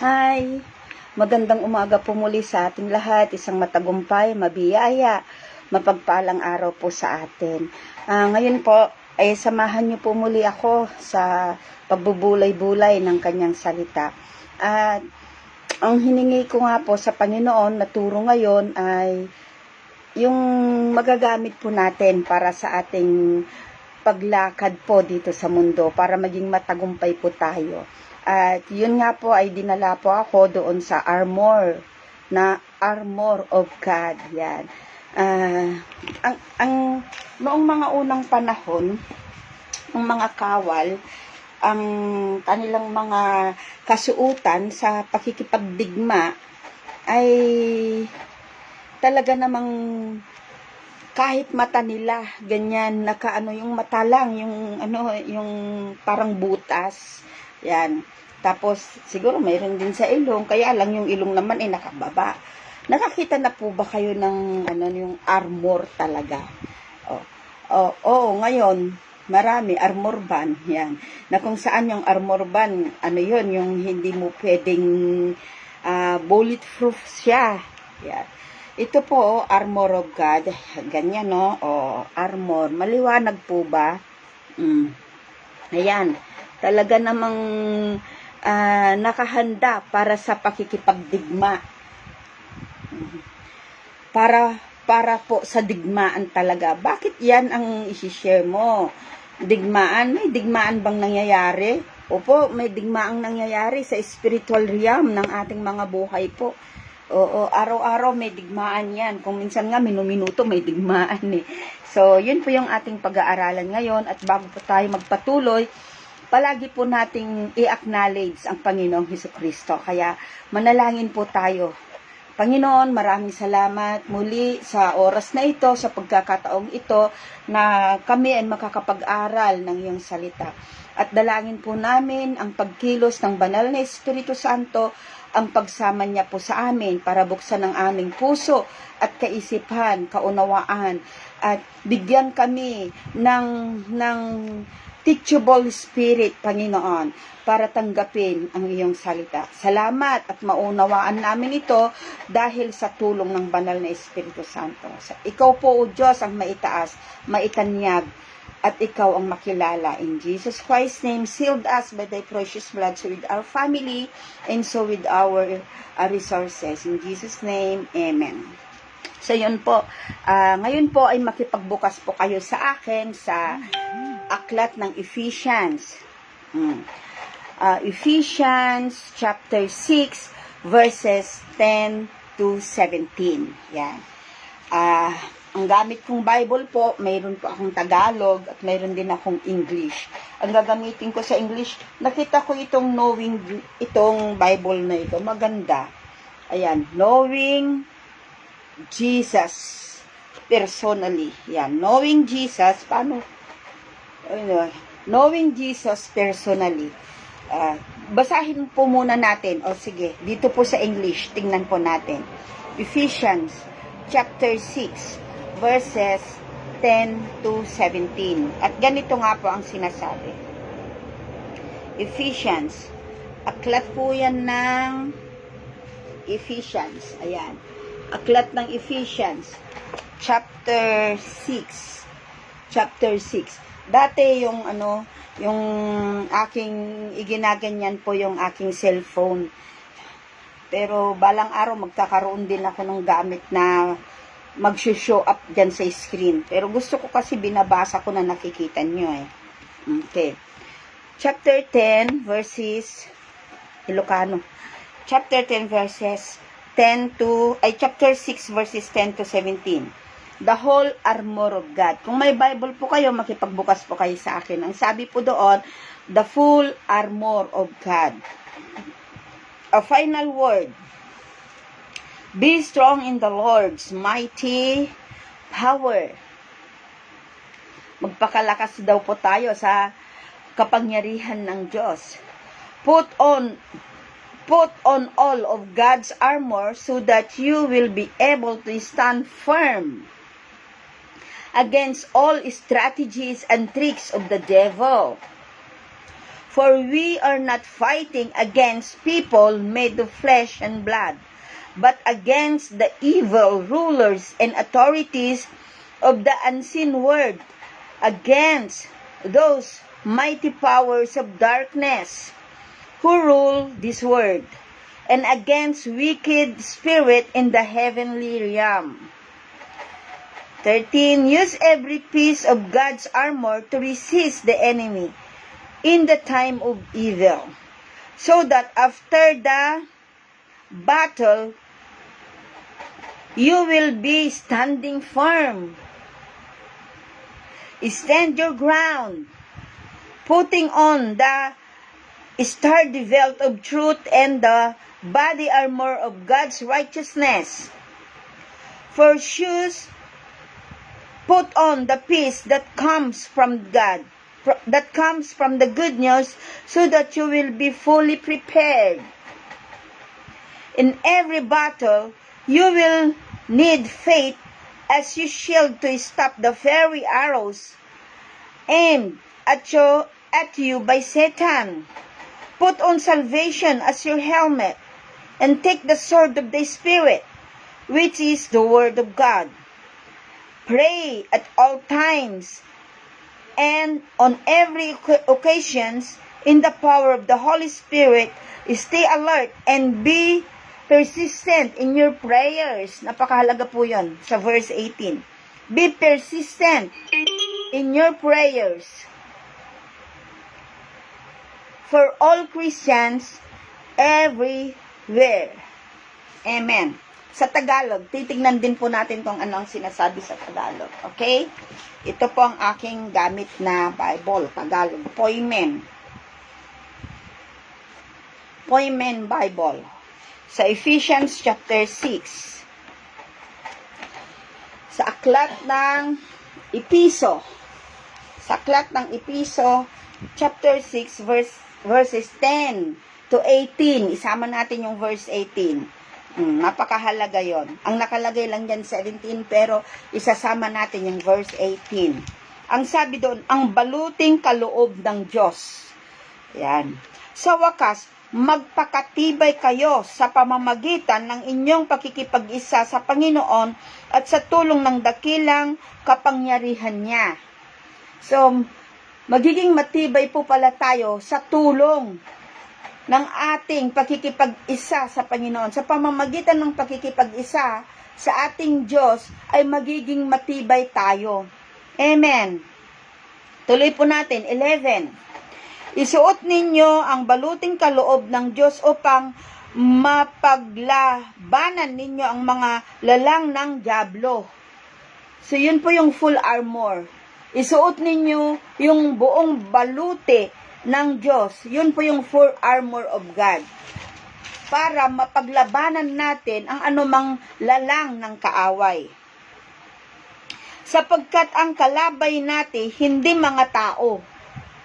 Hi! Magandang umaga po muli sa ating lahat. Isang matagumpay, mabiyaya, mapagpalang araw po sa atin. Ngayon po, ay samahan niyo po muli ako sa pagbubulay-bulay ng kanyang salita. At ang hiningi ko nga po sa Panginoon na turo ngayon ay yung magagamit po natin para sa ating paglakad po dito sa mundo, para maging matagumpay po tayo. At yun nga po ay dinala po ako doon sa armor of God. Yan. Noong mga unang panahon, ng mga kawal, ang kanilang mga kasuutan sa pakikipagdigma ay talaga namang kahit mata nila, ganyan, nakaano yung mata lang, yung parang butas. Yan. Tapos, siguro mayroon din sa ilong, kaya lang yung ilong naman ay nakababa. Nakakita na po ba kayo ng yung armor talaga? Ngayon, marami, armor band, yan. Na kung saan yung armor band, yun, yung hindi mo pwedeng bulletproof siya. Yan. Ito po, armor of God. Ganyan, no? Armor. Maliwanag po ba? Ayan. Talaga namang nakahanda para sa pakikipagdigma. Para po sa digmaan talaga. Bakit yan ang isi-share mo? Digmaan? May digmaan bang nangyayari? Opo, may digmaang nangyayari sa spiritual realm ng ating mga buhay po. Oo, araw-araw may digmaan yan. Kung minsan nga, minuto may digmaan eh. So, yun po yung ating pag-aaralan ngayon. At bago po tayo magpatuloy, palagi po nating i-acknowledge ang Panginoong Hesukristo. Kaya manalangin po tayo. Panginoon, maraming salamat muli sa oras na ito, sa pagkakataong ito, na kami ay makakapag-aral ng iyong salita. At dalangin po namin ang pagkilos ng banal na Espiritu Santo, ang pagsama niya po sa amin para buksan ang aming puso at kaisipan, kaunawaan, at bigyan kami ng teachable spirit, Panginoon, para tanggapin ang iyong salita. Salamat at maunawaan namin ito dahil sa tulong ng banal na Espiritu Santo. Ikaw po, O Diyos, ang maitaas, maitanyag, at ikaw ang makilala. In Jesus Christ's name, sealed us by thy precious blood, so with our family, and so with our resources. In Jesus' name, Amen. So yun po, ngayon po ay makipagbukas po kayo sa akin sa aklat ng Ephesians. Ephesians chapter 6 verses 10 to 17. Yan. Ang gamit kong Bible po, mayroon po akong Tagalog at mayroon din akong English. Ang gagamitin ko sa English, nakita ko itong Bible na ito. Maganda. Ayan, Knowing Jesus personally. Yan, Knowing Jesus, paano? Knowing Jesus personally. Basahin po muna natin. Sige, dito po sa English, tingnan po natin. Ephesians chapter 6 verses 10 to 17. At ganito nga po ang sinasabi. Ephesians. Aklat po yan ng Ephesians. Ayan. Aklat ng Ephesians. Chapter 6. Chapter 6. Dati yung yung aking iginaganyan po yung aking cellphone. Pero balang araw magkakaroon din ako ng gamit na mag-show up dyan sa screen. Pero gusto ko kasi binabasa ko na nakikita nyo eh. Okay. Chapter 10 verses Ilocano. Chapter 10 verses 10 to chapter 6 verses 10 to 17. The whole armor of God. Kung may Bible po kayo, makipagbukas po kayo sa akin. Ang sabi po doon, the full armor of God. A final word. Be strong in the Lord's mighty power. Magpakalakas daw po tayo sa kapangyarihan ng Diyos. Put on all of God's armor so that you will be able to stand firm against all strategies and tricks of the devil. For we are not fighting against people made of flesh and blood, but against the evil rulers and authorities of the unseen world, against those mighty powers of darkness who rule this world, and against wicked spirit in the heavenly realm. 13. Use every piece of God's armor to resist the enemy in the time of evil, so that after the battle, you will be standing firm. Stand your ground, putting on the sturdy belt of truth and the body armor of God's righteousness. For shoes, put on the peace that comes from God, that comes from the good news, so that you will be fully prepared. In every battle, you will need faith as your shield to stop the fiery arrows aimed at you by Satan. Put on salvation as your helmet, and take the sword of the Spirit, which is the Word of God. Pray at all times and on every occasions in the power of the Holy Spirit. Stay alert and be persistent in your prayers. Napakahalaga po yun sa verse 18. Be persistent in your prayers for all Christians everywhere. Amen. Sa Tagalog, titignan din po natin kung ano ang sinasabi sa Tagalog. Okay? Ito po ang aking gamit na Bible, Tagalog. Poimen. Poimen Bible. Sa Ephesians chapter 6. Sa aklat ng Episo. Sa aklat ng Episo, chapter 6, verses 10 to 18. Isama natin yung verse 18. Napakahalaga yon. Ang nakalagay lang dyan 17, pero isasama natin yung verse 18. Ang sabi doon, ang baluting kaloob ng Diyos. Yan. Sa wakas, magpakatibay kayo sa pamamagitan ng inyong pakikipag-isa sa Panginoon at sa tulong ng dakilang kapangyarihan niya. So, magiging matibay po pala tayo sa tulong ng ating pakikipag-isa sa Panginoon. Sa pamamagitan ng pakikipag-isa sa ating Diyos ay magiging matibay tayo. Amen. Tuloy po natin. 11. Isuot ninyo ang baluting kaloob ng Diyos upang mapaglabanan ninyo ang mga lalang ng dyablo. So yun po yung full armor. Isuot ninyo yung buong balute ng Diyos. Yun po yung full armor of God. Para mapaglabanan natin ang anumang lalang ng kaaway. Sapagkat ang kalabay natin, hindi mga tao.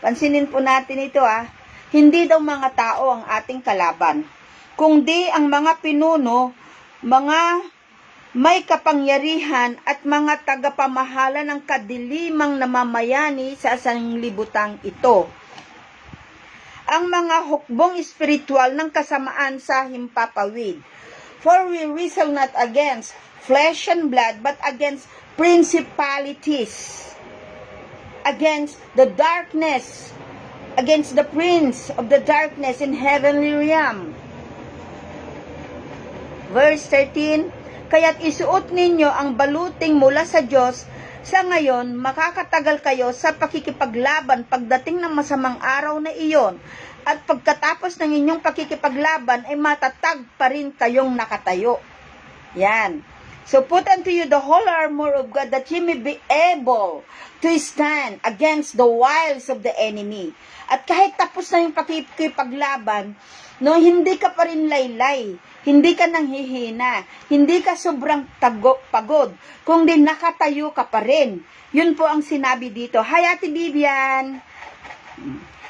Pansinin po natin ito Hindi daw mga tao ang ating kalaban. Kundi ang mga pinuno, mga may kapangyarihan at mga tagapamahala ng kadilimang namamayani sa sanglibutang ito. Ang mga hukbong espiritual ng kasamaan sa himpapawid. For we wrestle not against flesh and blood, but against principalities, against the darkness, against the prince of the darkness in heavenly realm. Verse 13, kaya't isuot ninyo ang baluting mula sa Diyos. Sa ngayon, makakatagal kayo sa pakikipaglaban pagdating ng masamang araw na iyon. At pagkatapos ng inyong pakikipaglaban, ay matatag pa rin kayong nakatayo. Yan. So put unto you the whole armor of God, that ye may be able to stand against the wiles of the enemy. At kahit tapos na yung pakikipaglaban, hindi ka pa rin laylay, hindi ka nanghihina, hindi ka sobrang pagod, kung di nakatayo ka pa rin. Yun po ang sinabi dito. Hi, Ate Bibian!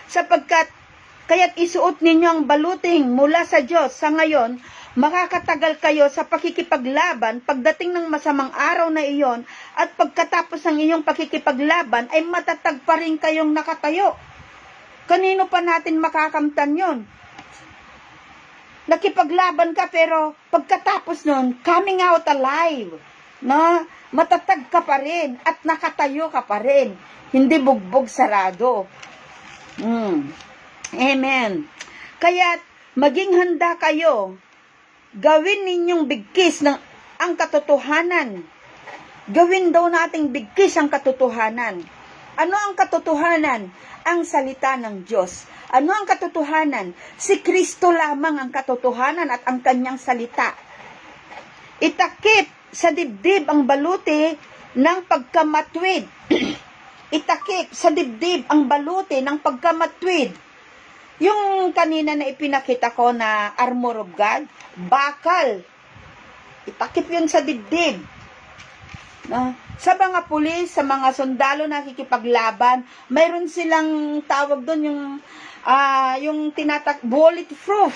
Sapagkat, kaya't isuot ninyo ang baluting mula sa Diyos. Sa ngayon, makakatagal kayo sa pakikipaglaban pagdating ng masamang araw na iyon, at pagkatapos ng inyong pakikipaglaban, ay matatag pa rin kayong nakatayo. Kanino pa natin makakamtan yon? Nakipaglaban ka pero pagkatapos nun, coming out alive. No? Matatag ka pa rin at nakatayo ka pa rin. Hindi bugbog sarado. Amen. Kaya maging handa kayo. Gawin ninyong bigkis ng ang katotohanan. Gawin daw nating bigkis ang katotohanan. Ano ang katotohanan? Ang salita ng Diyos. Ano ang katotohanan? Si Kristo lamang ang katotohanan at ang kanyang salita. Itakip sa dibdib ang baluti ng pagkamatwid. Itakip sa dibdib ang baluti ng pagkamatwid. Yung kanina na ipinakita ko na armor of God, bakal. Itakip yun sa dibdib. No? Sa mga pulis, sa mga sundalo na nakikipaglaban, mayroon silang tawag doon yung bulletproof.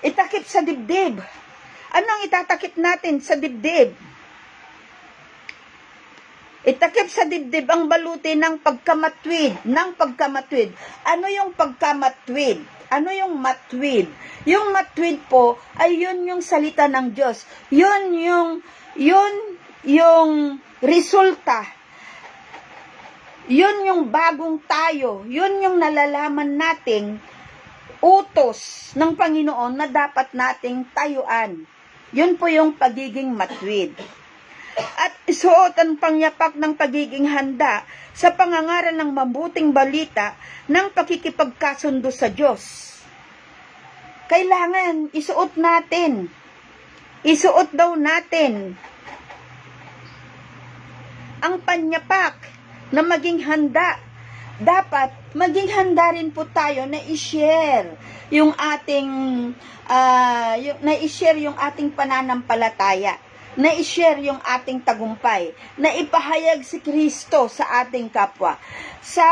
Itakip sa dibdib. Ano ang itatakip natin sa dibdib? Itakip sa dibdib ang baluti ng pagkamatwid. Ano yung pagkamatwid? Ano yung matwid? Yung matwid po ay yun yung salita ng Diyos. Yun yung resulta. Yun yung bagong tayo. Yun yung nalalaman nating utos ng Panginoon na dapat nating tayuan. Yun po yung pagiging matwid. At isuot ang pangyapak ng pagiging handa sa pangangaral ng mabuting balita ng pakikipagkasundo sa Diyos. Kailangan isuot natin. Isuot daw natin ang panyapak na maging handa. Dapat maging handa rin po tayo na i-share yung ating yung ating pananampalataya, na i-share yung ating tagumpay, na ipahayag si Kristo sa ating kapwa. Sa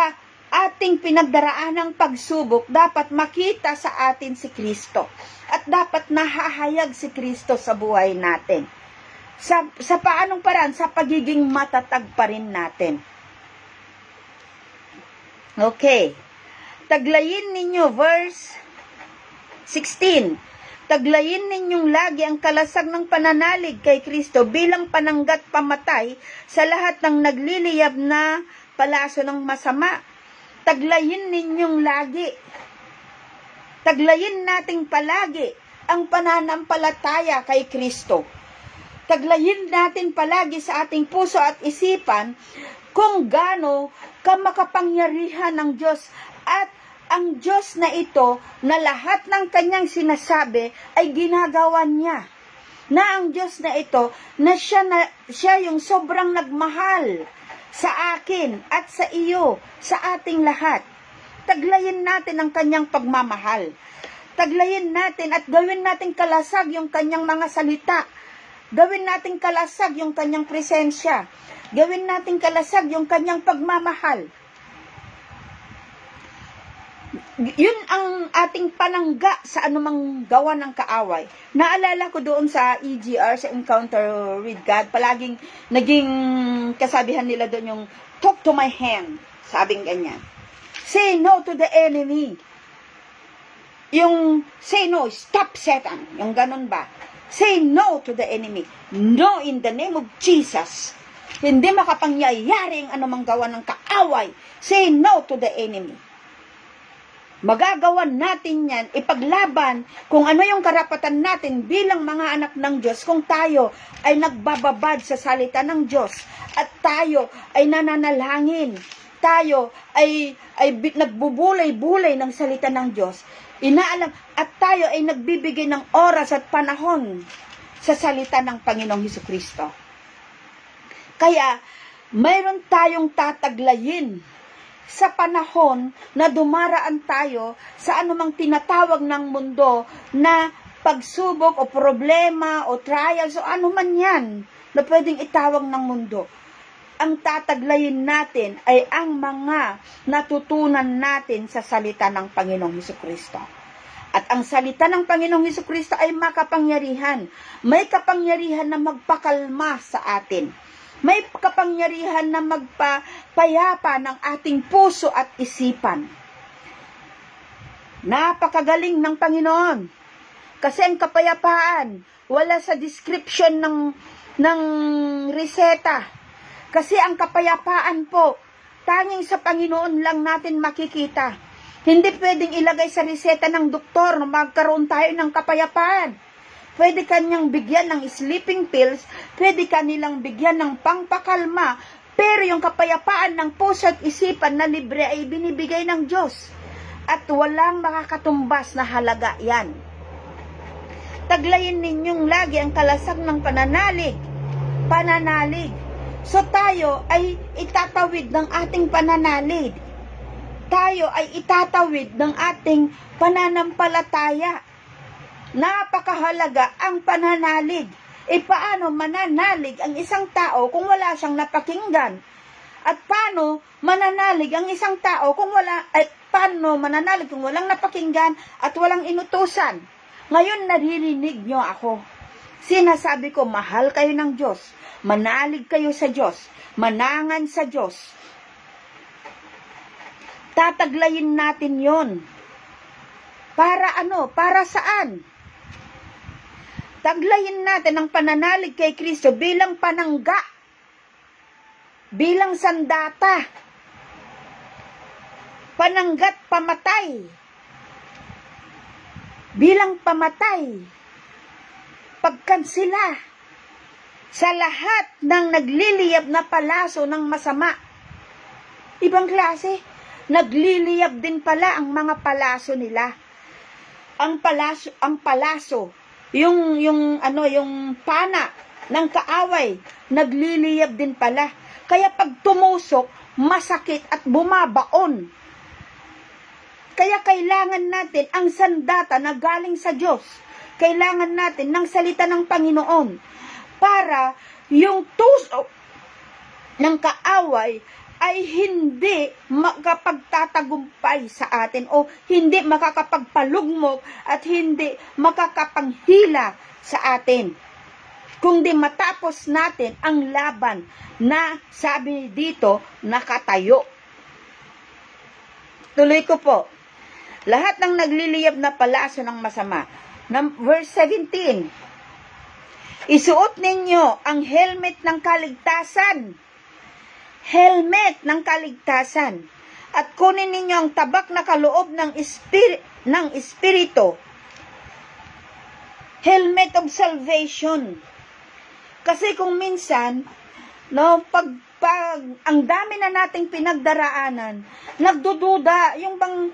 ating pinagdaraanang pagsubok, dapat makita sa atin si Kristo. At dapat nahahayag si Kristo sa buhay natin. Sa paanong paraan? Sa pagiging matatag pa rin natin. Okay. Taglayin ninyo, verse 16. Taglayin ninyong lagi ang kalasag ng pananalig kay Kristo bilang pananggat pamatay sa lahat ng nagliliyab na palaso ng masama. Taglayin ninyong lagi. Taglayin nating palagi ang pananampalataya kay Kristo. Taglayin natin palagi sa ating puso at isipan kung gaano kamakapangyarihan ng Diyos at ang Diyos na ito na lahat ng kanyang sinasabi ay ginagawa niya. Na ang Diyos na ito na siya yung sobrang nagmahal sa akin at sa iyo, sa ating lahat. Taglayin natin ang kanyang pagmamahal. Taglayin natin at gawin natin kalasag yung kanyang mga salita. Gawin natin kalasag yung kanyang presensya. Gawin natin kalasag yung kanyang pagmamahal. Yun ang ating panangga sa anumang gawa ng kaaway. Naalala ko doon sa EGR, sa Encounter with God, palaging naging kasabihan nila doon yung talk to my hand. Sabing ganyan. Say no to the enemy. Yung say no, stop Satan. Yung ganun ba? Say no to the enemy. No in the name of Jesus. Hindi makapangyayari ang anumang gawa ng kaaway. Say no to the enemy. Magagawan natin yan, ipaglaban kung ano yung karapatan natin bilang mga anak ng Diyos kung tayo ay nagbababad sa salita ng Diyos at tayo ay nananalangin, tayo ay nagbubulay-bulay ng salita ng Diyos, inaalam at tayo ay nagbibigay ng oras at panahon sa salita ng Panginoong Hesukristo. Kaya mayroon tayong tataglayin sa panahon na dumaraan tayo sa anumang tinatawag ng mundo na pagsubok o problema o trials o anuman yan na pwedeng itawag ng mundo. Ang tataglayin natin ay ang mga natutunan natin sa salita ng Panginoong Hesukristo. At ang salita ng Panginoong Hesukristo ay makapangyarihan. May kapangyarihan na magpakalma sa atin. May kapangyarihan na magpapayapa ng ating puso at isipan. Napakagaling ng Panginoon. Kasi ang kapayapaan, wala sa description ng reseta. Kasi ang kapayapaan po, tanging sa Panginoon lang natin makikita. Hindi pwedeng ilagay sa reseta ng doktor na magkaroon tayo ng kapayapaan. Pwede kanyang bigyan ng sleeping pills, pwede kanilang bigyan ng pangpakalma, pero yung kapayapaan ng puso at isipan na libre ay binibigay ng Diyos. At walang makakatumbas na halaga yan. Taglayin ninyong lagi ang kalasag ng pananalig. Pananalig. So tayo ay itatawid ng ating pananalig. Tayo ay itatawid ng ating pananampalataya. Napakahalaga ang pananalig. Paano mananalig ang isang tao kung wala siyang napakinggan? At paano mananalig ang isang tao kung paano mananalig kung walang napakinggan at walang inutusan? Ngayon naririnig nyo ako. Sinasabi ko, mahal kayo ng Diyos. Manalig kayo sa Diyos. Manangan sa Diyos. Tataglayin natin yon. Para ano? Para saan? Taglayin natin ang pananalig kay Kristo bilang panangga, bilang sandata, pananggat pamatay, bilang pamatay, pagkansila sa lahat ng nagliliyab na palaso ng masama. Ibang klase, nagliliyab din pala ang mga palaso nila. Ang palaso, yung pana ng kaaway, nagliliyab din pala. Kaya pag tumusok, masakit at bumabaon. Kaya kailangan natin ang sandata na galing sa Diyos. Kailangan natin ng salita ng Panginoon para yung tusok ng kaaway ay hindi makapagtatagumpay sa atin o hindi makakapagpalugmok at hindi makakapanghila sa atin. Kundi matapos natin ang laban na sabi dito nakatayo. Tuloy ko po. Lahat ng nagliliyab na palaso ng masama. Verse 17. Isuot ninyo ang helmet ng kaligtasan. Helmet ng kaligtasan. At kunin ninyo ang tabak na kaloob ng Espiritu. Helmet of salvation. Kasi kung minsan, pag ang dami na nating pinagdaraanan, nagdududa, yung bang,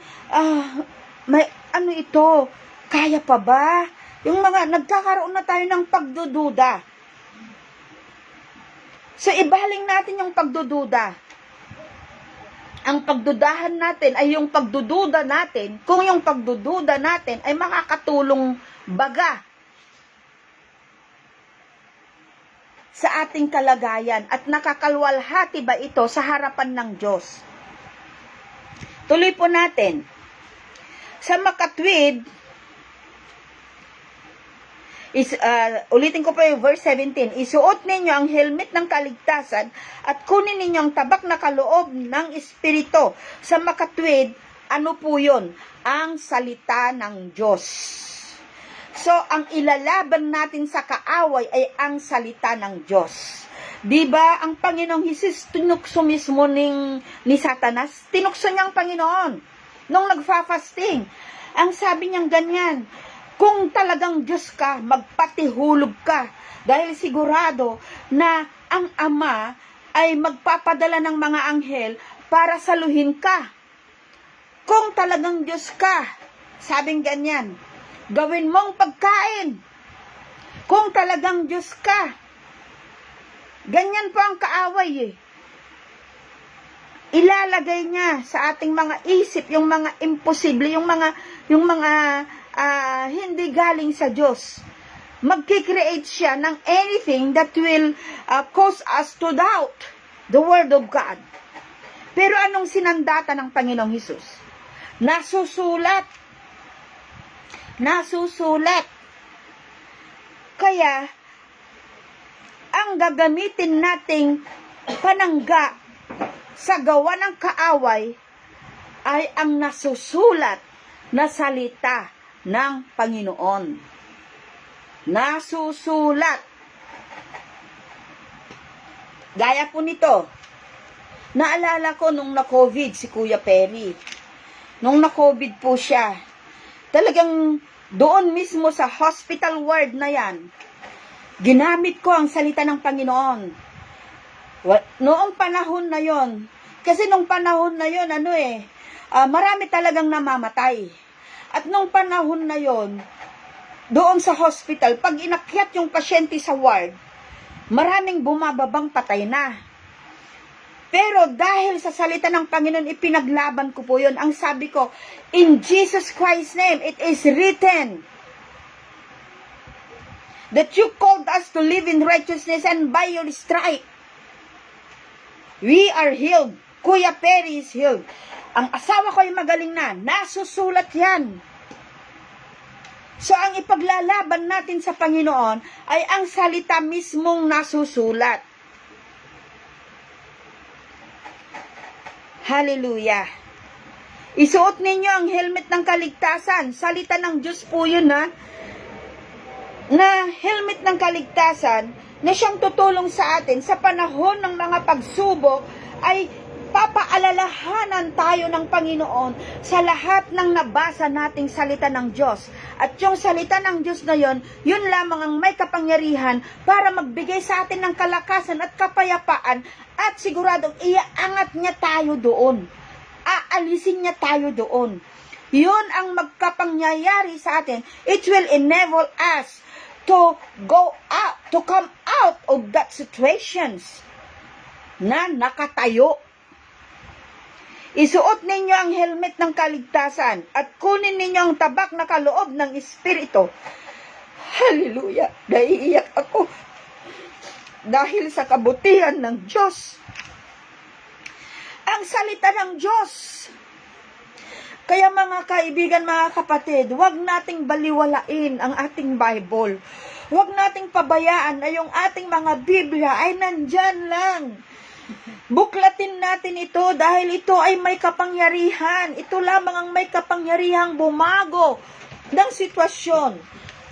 may ano ito, kaya pa ba? Yung mga, nagkakaroon na tayo ng pagdududa. So, ibaling natin yung pagdududa. Ang pagdudahan natin ay yung pagdududa natin, kung yung pagdududa natin ay makakatulong baga sa ating kalagayan at nakakalwalhati ba ito sa harapan ng Diyos. Tuloy po natin. Sa makatwid, ulitin ko po yung verse 17, isuot ninyo ang helmet ng kaligtasan at kunin ninyo ang tabak na kaloob ng Espiritu. Sa makatwid, ano po yun? Ang salita ng Diyos. So, ang ilalaban natin sa kaaway ay ang salita ng Diyos. Diba, ang Panginoong Hesus tinukso mismo ni Satanas? Tinukso niya ang Panginoon nung nagfa-fasting. Ang sabi niyang ganyan, kung talagang Diyos ka, magpatihulog ka. Dahil sigurado na ang Ama ay magpapadala ng mga anghel para saluhin ka. Kung talagang Diyos ka, sabing ganyan, gawin mong pagkain. Kung talagang Diyos ka, ganyan po ang kaaway eh. Ilalagay niya sa ating mga isip yung mga imposible, yung mga hindi galing sa Diyos. Magkikreate siya ng anything that will cause us to doubt the Word of God. Pero anong sinandata ng Panginoong Hesus? Nasusulat. Nasusulat. Kaya, ang gagamitin nating panangga sa gawa ng kaaway ay ang nasusulat na salita ng Panginoon. Nasusulat. Gaya po nito, naalala ko nung na-COVID si Kuya Perry. Nung na-COVID po siya, talagang doon mismo sa hospital ward na yan, ginamit ko ang salita ng Panginoon. Noong panahon na yon, kasi nung panahon na yon, marami talagang namamatay. At nung panahon na yon, doon sa hospital, pag inakyat yung pasyente sa ward, maraming bumababang patay na. Pero dahil sa salita ng Panginoon, ipinaglaban ko po yun. Ang sabi ko, in Jesus Christ's name, it is written that you called us to live in righteousness, and by your stripe, we are healed. Kuya Perry is healed. Ang asawa ko ay magaling na. Nasusulat yan. So, ang ipaglalaban natin sa Panginoon ay ang salita mismong nasusulat. Hallelujah. Isuot ninyo ang helmet ng kaligtasan. Salita ng Diyos po yun, ha? Na helmet ng kaligtasan na siyang tutulong sa atin sa panahon ng mga pagsubok ay papaalalahanan tayo ng Panginoon sa lahat ng nabasa nating salita ng Diyos. At yung salita ng Diyos na yun lamang ang may kapangyarihan para magbigay sa atin ng kalakasan at kapayapaan, at siguradong iaangat niya tayo doon. Aalisin niya tayo doon. Yun ang magkapangyayari sa atin. It will enable us to go out, to come out of that situations na nakatayo. Isuot ninyo ang helmet ng kaligtasan at kunin ninyo ang tabak na kaloob ng Espiritu. Hallelujah! Naiiyak ako dahil sa kabutihan ng Diyos. Ang salita ng Diyos. Kaya mga kaibigan, mga kapatid, huwag nating baliwalain ang ating Bible. Huwag nating pabayaan na yung ating mga Biblia ay nandyan lang. Buklatin natin ito dahil ito ay may kapangyarihan. Ito lamang ang may kapangyarihang bumago ng sitwasyon.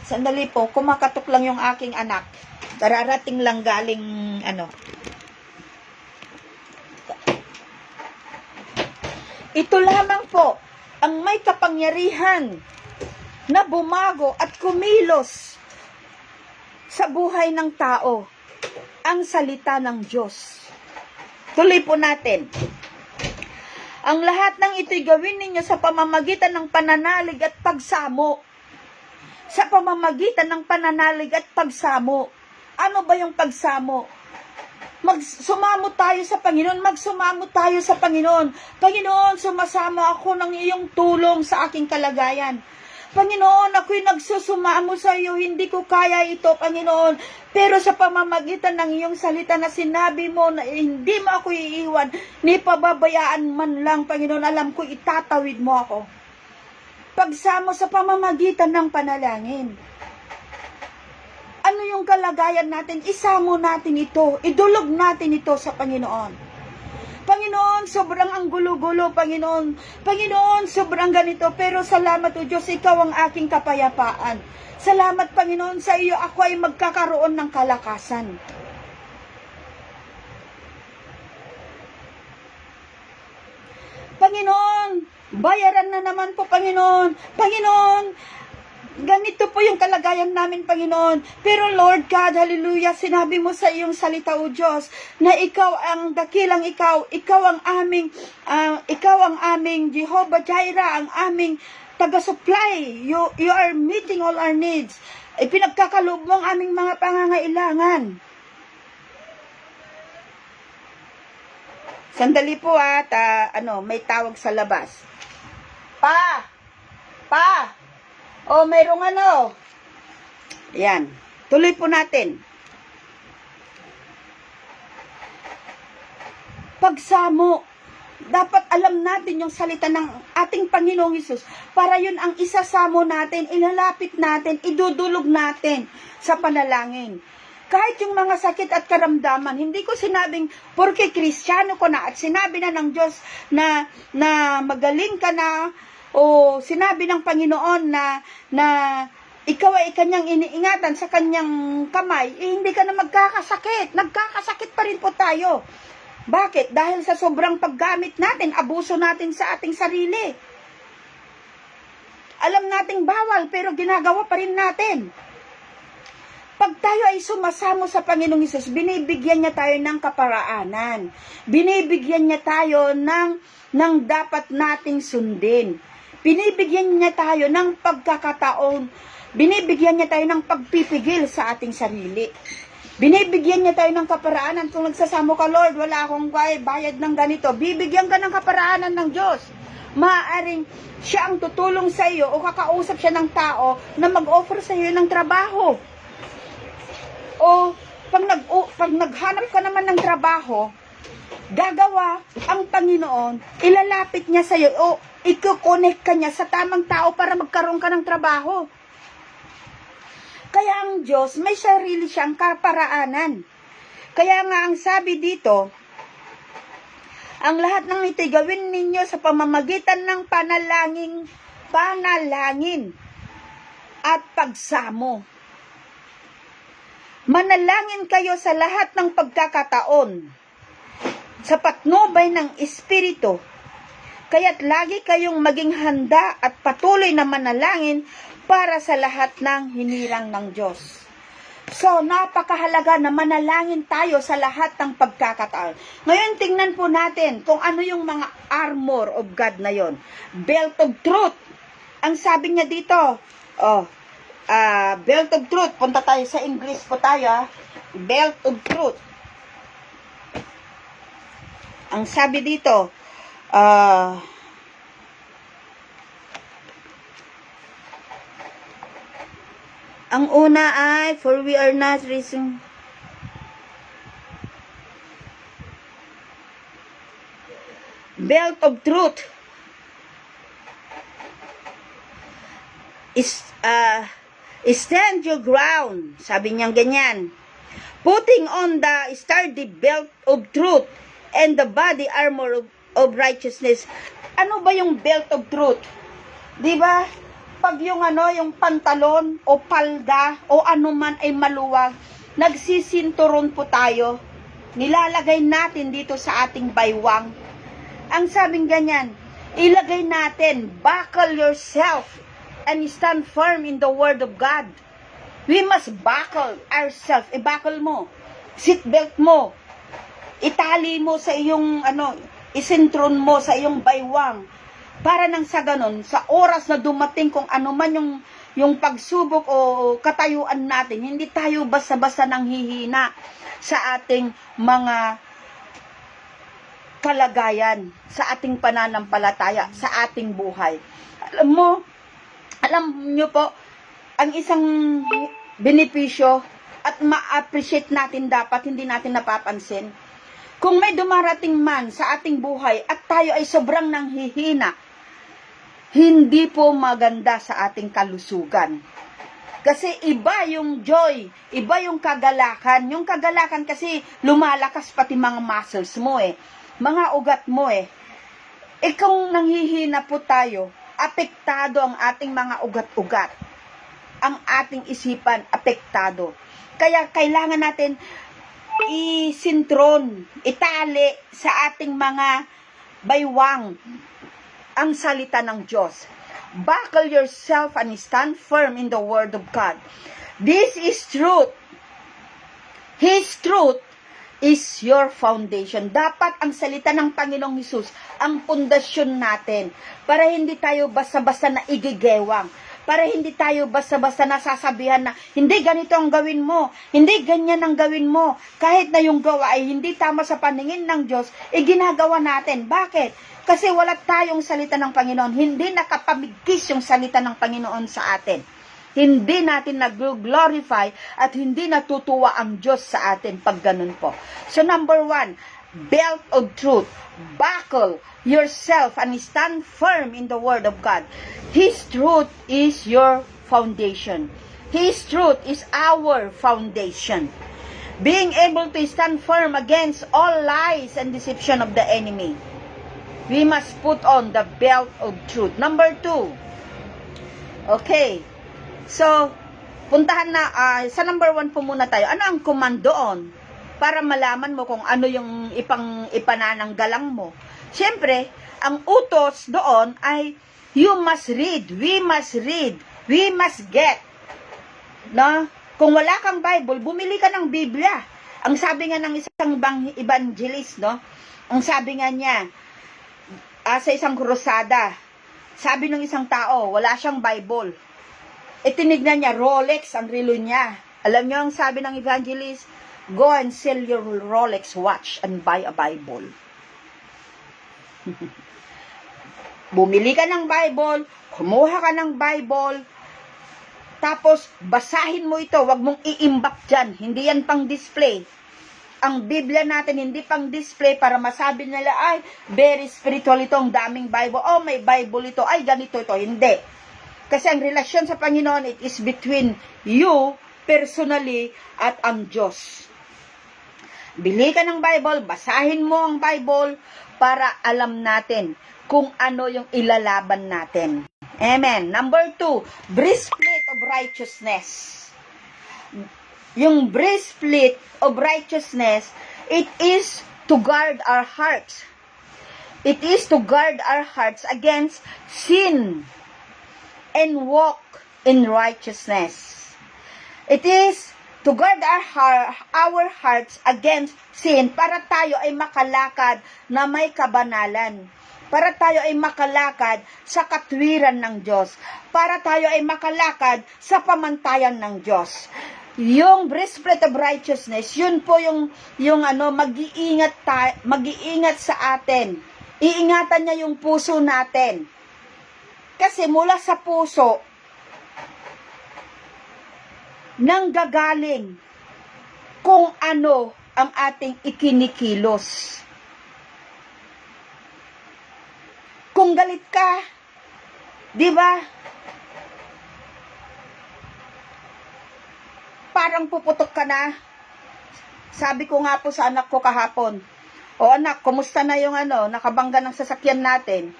Sandali po, kumakatok lang yung aking anak. Dararating lang galing Ito lamang po ang may kapangyarihan na bumago at kumilos sa buhay ng tao. Ang salita ng Diyos. Tuloy po natin. Ang lahat ng ito'y gawin ninyo sa pamamagitan ng pananalig at pagsamo. Sa pamamagitan ng pananalig at pagsamo. Ano ba yung pagsamo? Magsumamo tayo sa Panginoon. Magsumamo tayo sa Panginoon. Panginoon, sumasama ako ng iyong tulong sa aking kalagayan. Panginoon, ako'y nagsusumamo sa iyo. Hindi ko kaya ito, Panginoon. Pero sa pamamagitan ng iyong salita na sinabi mo na hindi mo ako iiwan, ni pababayaan man lang, Panginoon, alam ko itatawid mo ako. Pagsamo sa pamamagitan ng panalangin. Ano yung kalagayan natin? Isamo natin ito. Idulog natin ito sa Panginoon. Panginoon, sobrang ang gulo-gulo, Panginoon. Panginoon, sobrang ganito. Pero salamat o Diyos, ikaw ang aking kapayapaan. Salamat, Panginoon, sa iyo ako ay magkakaroon ng kalakasan. Panginoon, bayaran na naman po, Panginoon. Panginoon, ganito po yung kalagayan namin, Panginoon. Pero Lord God, hallelujah, sinabi mo sa iyong salita, O Diyos, na ikaw ang dakilang ikaw ang aming Jehovah Jireh, ang aming taga-supply. You are meeting all our needs. Ipinagkakaloob mo ang aming mga pangangailangan. Sandali po at may tawag sa labas. Pa! O, mayroong Yan. Tuloy po natin. Pagsamo. Dapat alam natin yung salita ng ating Panginoong Hesus para yun ang isasamo natin, ilalapit natin, idudulog natin sa panalangin. Kahit yung mga sakit at karamdaman, hindi ko sinabing, porke Kristiyano ko na, at sinabi na ng Diyos na magaling ka na, o sinabi ng Panginoon na ikaw ay kanyang iniingatan sa kanyang kamay, hindi ka na magkakasakit. Nagkakasakit pa rin po tayo. Bakit? Dahil sa sobrang paggamit natin, abuso natin sa ating sarili. Alam nating bawal, pero ginagawa pa rin natin. Pag tayo ay sumasamo sa Panginoong Hesus, binibigyan niya tayo ng kaparaanan. Binibigyan niya tayo ng dapat nating sundin. Binibigyan niya tayo ng pagkakataon. Binibigyan niya tayo ng pagpipigil sa ating sarili. Binibigyan niya tayo ng kaparaanan. Kung nagsasamo ka, Lord, wala akong bayad ng ganito, bibigyan ka ng kaparaanan ng Diyos. Maaaring siya ang tutulong sa iyo o kakausap siya ng tao na mag-offer sa iyo ng trabaho. O pag naghanap ka naman ng trabaho, gagawa ang Panginoon, ilalapit niya sa iyo o i-connect ka niya sa tamang tao para magkaroon ka ng trabaho. Kaya ang Diyos, may sarili siyang kaparaanan. Kaya nga ang sabi dito, ang lahat ng ito'y gawin ninyo sa pamamagitan ng panalangin at pagsamo. Manalangin kayo sa lahat ng pagkakataon sa patnubay ng Espiritu. Kaya't lagi kayong maging handa at patuloy na manalangin para sa lahat ng hinirang ng Diyos. So, napakahalaga na manalangin tayo sa lahat ng pagkakataon. Ngayon, tingnan po natin kung ano yung mga armor of God na yon. Belt of truth. Ang sabi niya dito, belt of truth. Punta tayo sa English po tayo. Belt of truth. Ang sabi dito, ang una ay, for we are not risen. Belt of truth is stand your ground. Sabi niya ganyan. Putting on the sturdy belt of truth and the body armor of righteousness. Ano ba yung belt of truth? Di ba? Pag yung yung pantalon o palda o anuman ay maluwag, nagsisinturon po tayo. Nilalagay natin dito sa ating baywang. Ang sabing ganyan, ilagay natin, buckle yourself and stand firm in the word of God. We must buckle ourselves. I-buckle mo. Seatbelt mo. Itali mo sa iyong isintron mo sa iyong baywang. Para nang sa ganon, sa oras na dumating kung ano man yung pagsubok o katayuan natin, hindi tayo basta-basta nang hihina sa ating mga kalagayan, sa ating pananampalataya, sa ating buhay. Alam nyo po, ang isang benepisyo at ma-appreciate natin dapat, hindi natin napapansin. Kung may dumarating man sa ating buhay at tayo ay sobrang nanghihina, hindi po maganda sa ating kalusugan. Kasi iba yung joy, iba yung kagalakan. Yung kagalakan kasi lumalakas pati mga muscles mo mga ugat mo kung nanghihina po tayo, apektado ang ating mga ugat-ugat. Ang ating isipan, apektado. Kaya kailangan natin isintron, itali sa ating mga baywang ang salita ng Diyos. Buckle yourself and stand firm in the word of God. This is truth. His truth is your foundation. Dapat ang salita ng Panginoong Hesus ang pundasyon natin para hindi tayo basta-basta na igigewang. Para hindi tayo basta-basta nasasabihan na hindi ganito ang gawin mo, hindi ganyan ang gawin mo. Kahit na yung gawa ay hindi tama sa paningin ng Diyos, ginagawa natin. Bakit? Kasi wala tayong salita ng Panginoon. Hindi nakapamigkis yung salita ng Panginoon sa atin. Hindi natin nag-glorify at hindi natutuwa ang Diyos sa atin pag ganun po. So number 1, belt of truth. Buckle yourself and stand firm in the word of God. His truth is your foundation. His truth is our foundation. being able to stand firm against all lies and deception of the enemy. We must put on the belt of truth. Number 2. Okay. So, puntahan na, sa number 1 po muna tayo. Ano ang command doon? Para malaman mo kung ano yung ipanananggalang mo. Siyempre, ang utos doon ay, you must read, we must get. No? Kung wala kang Bible, bumili ka ng Biblia. Ang sabi nga ng isang evangelist, no? Ang sabi nga niya, sa isang krusada, sabi ng isang tao, wala siyang Bible. Tinignan niya, Rolex ang relo niya. Alam niyo ang sabi ng evangelist, go and sell your Rolex watch and buy a Bible. Bumili ka ng Bible, kumuha ka ng Bible, tapos basahin mo ito, wag mong iimbak dyan. Hindi yan pang display. Ang Biblia natin hindi pang display para masabi nila, ay, very spiritual ito, ang daming Bible. Oh, may Bible ito. Ay, ganito ito. Hindi. Kasi ang relasyon sa Panginoon, it is between you, personally, at ang Diyos. Bili ka ng Bible, basahin mo ang Bible para alam natin kung ano yung ilalaban natin. Amen. Number 2, breastplate of righteousness. Yung breastplate of righteousness, it is to guard our hearts. It is to guard our hearts against sin and walk in righteousness. It is to guard our hearts against sin para tayo ay makalakad na may kabanalan. Para tayo ay makalakad sa katwiran ng Diyos. Para tayo ay makalakad sa pamantayan ng Diyos. Yung breastplate of righteousness, yun po yung mag-iingat sa atin. Iingatan niya yung puso natin. Kasi mula sa puso, nanggagaling kung ano ang ating ikinikilos. Kung galit ka, di ba? Parang puputok ka na. Sabi ko nga po sa anak ko kahapon, o anak, kumusta na yung nakabangga ng sasakyan natin?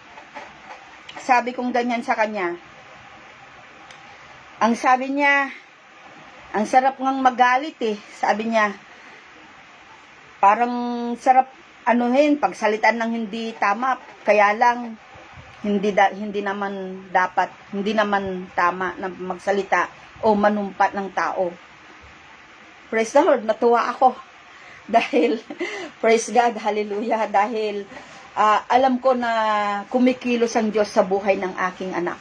Sabi kong ganyan sa kanya. Ang sabi niya, ang sarap ngang magalit Sabi niya, parang sarap pagsalitan ng hindi tama, kaya lang hindi naman tama na magsalita o manumpat ng tao. Praise the Lord, natuwa ako. Dahil, praise God, hallelujah, dahil alam ko na kumikilos ang Diyos sa buhay ng aking anak.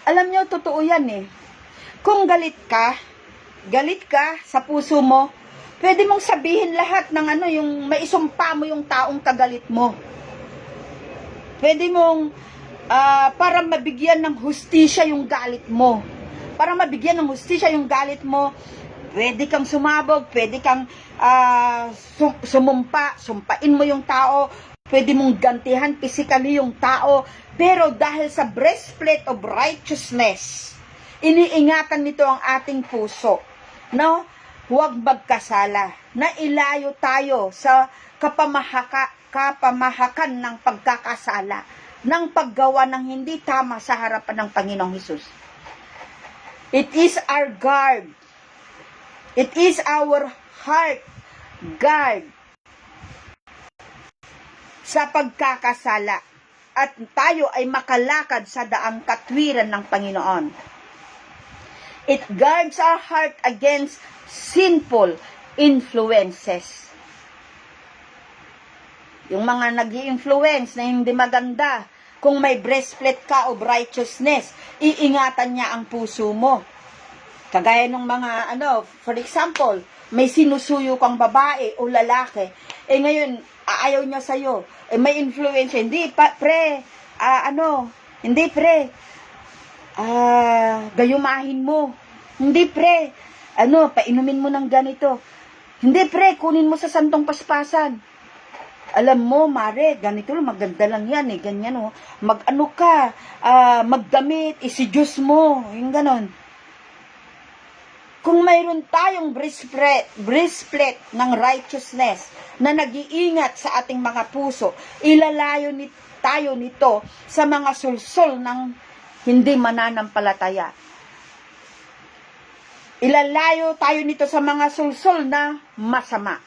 Alam nyo, totoo yan Kung galit ka sa puso mo, pwede mong sabihin lahat ng yung maisumpa mo yung taong kagalit mo. Pwede mong, para mabigyan ng hustisya yung galit mo. Para mabigyan ng hustisya yung galit mo, pwede kang sumabog, pwede kang sumpain mo yung tao, pwede mong gantihan physically yung tao, pero dahil sa breastplate of righteousness, iniingatan nito ang ating puso, no? Huwag magkasala, na ilayo tayo sa kapamahakan ng pagkakasala, ng paggawa ng hindi tama sa harapan ng Panginoong Hesus. It is our guard. It is our heart guard sa pagkakasala at tayo ay makalakad sa daang katwiran ng Panginoon. It guards our heart against sinful influences. Yung mga nag-i-influence na hindi maganda, kung may breastplate ka of righteousness, iingatan niya ang puso mo. Kagaya ng mga, for example, may sinusuyo kang babae o lalaki, ngayon, ayaw niya sa'yo, may influence, hindi, gayumahin mo, hindi, painumin mo ng ganito, hindi, kunin mo sa santong paspasan, alam mo, mare, ganito lang, maganda lang yan, ganyan, magdamit, isi-juice mo, yung ganon. Kung mayroon tayong breastplate ng righteousness na nag-iingat sa ating mga puso, ilalayo tayo nito sa mga sulsol ng hindi mananampalataya. Ilalayo tayo nito sa mga sulsol na masama.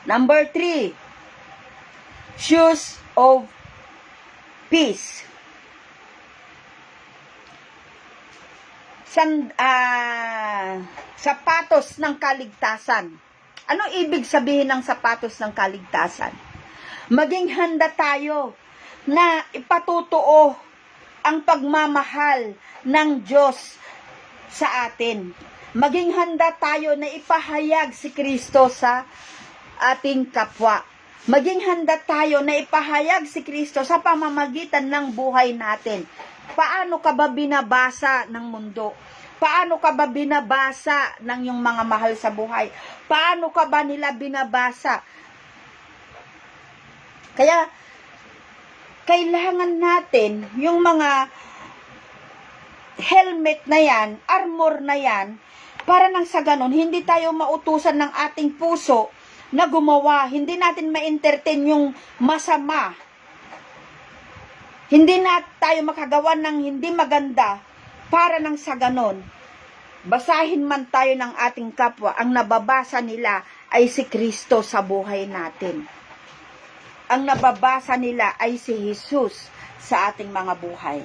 Number 3, shoes of peace. Sapatos ng kaligtasan. Ano ibig sabihin ng sapatos ng kaligtasan? Maging handa tayo na ipatutuo ang pagmamahal ng Diyos sa atin. Maging handa tayo na ipahayag si Kristo sa ating kapwa. Maging handa tayo na ipahayag si Kristo sa pamamagitan ng buhay natin. Paano ka ba binabasa ng mundo? Paano ka ba binabasa ng iyong mga mahal sa buhay? Paano ka ba nila binabasa? Kaya, kailangan natin yung mga helmet na yan, armor na yan, para nang sa ganun, hindi tayo mautusan ng ating puso na gumawa. Hindi natin ma-entertain yung masama. Hindi na tayo makagawa ng hindi maganda para nang sa ganon. Basahin man tayo ng ating kapwa, ang nababasa nila ay si Kristo sa buhay natin. Ang nababasa nila ay si Jesus sa ating mga buhay.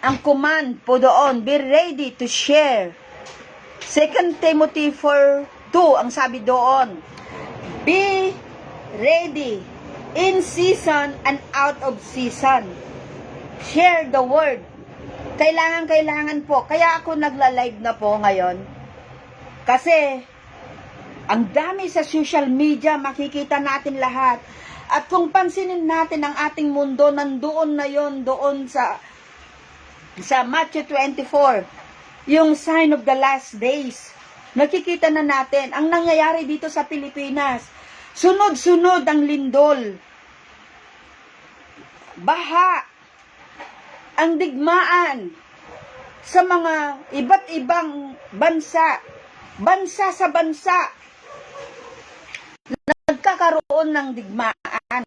Ang command po doon, be ready to share. 2 Timothy 4:2, ang sabi doon, be ready in season and out of season. Share the word. Kailangan po. Kaya ako nagla-live na po ngayon. Kasi, ang dami sa social media, makikita natin lahat. At kung pansinin natin ang ating mundo, nandoon na yon doon sa Matthew 24, yung sign of the last days. Nakikita na natin, ang nangyayari dito sa Pilipinas, sunod-sunod ang lindol, baha, ang digmaan sa mga iba't ibang bansa sa bansa, nagkakaroon ng digmaan.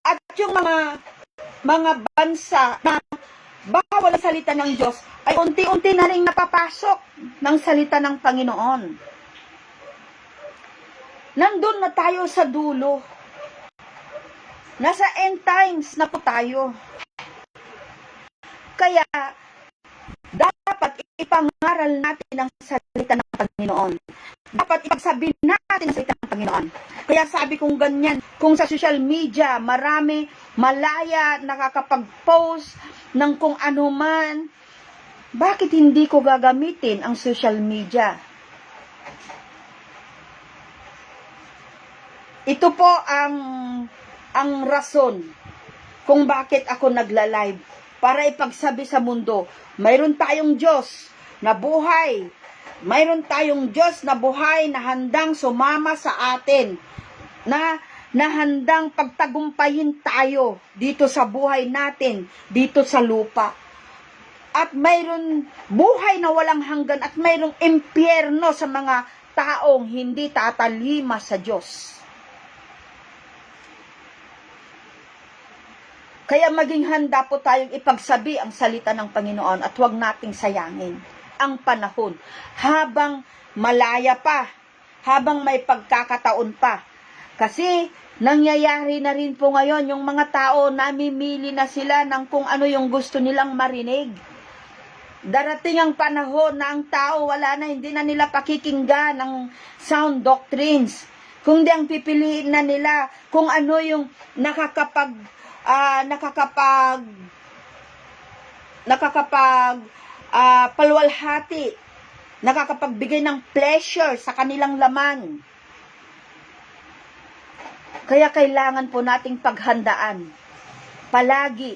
At yung mga bansa na bawal ang salita ng Diyos, ay unti-unti na rin napapasok ng salita ng Panginoon. Nandun na tayo sa dulo. Nasa end times na po tayo. Kaya, dapat ipangaral natin ang salita ng Panginoon. Dapat ipagsabihin natin ang salita ng Panginoon. Kaya sabi kong ganyan, kung sa social media, marami, malaya, nakakapag-post ng kung ano man, bakit hindi ko gagamitin ang social media? Ito po ang rason kung bakit ako nagla-live, para ipagsabi sa mundo, mayroon tayong Diyos na buhay, mayroon tayong Diyos na buhay na handang sumama sa atin, na handang pagtagumpayin tayo dito sa buhay natin, dito sa lupa. At mayroon buhay na walang hanggan, at mayroong impyerno sa mga taong hindi tatalima sa Diyos. Kaya maging handa po tayong ipagsabi ang salita ng Panginoon at huwag nating sayangin ang panahon habang malaya pa, habang may pagkakataon pa. Kasi nangyayari na rin po ngayon, yung mga tao namimili na sila ng kung ano yung gusto nilang marinig. Darating ang panahon na ang tao wala na, hindi na nila pakikinggan ng sound doctrines. Kundi ang pipiliin na nila kung ano yung palwalhati, nakakapagbigay ng pleasure sa kanilang laman. Kaya kailangan po nating paghandaan palagi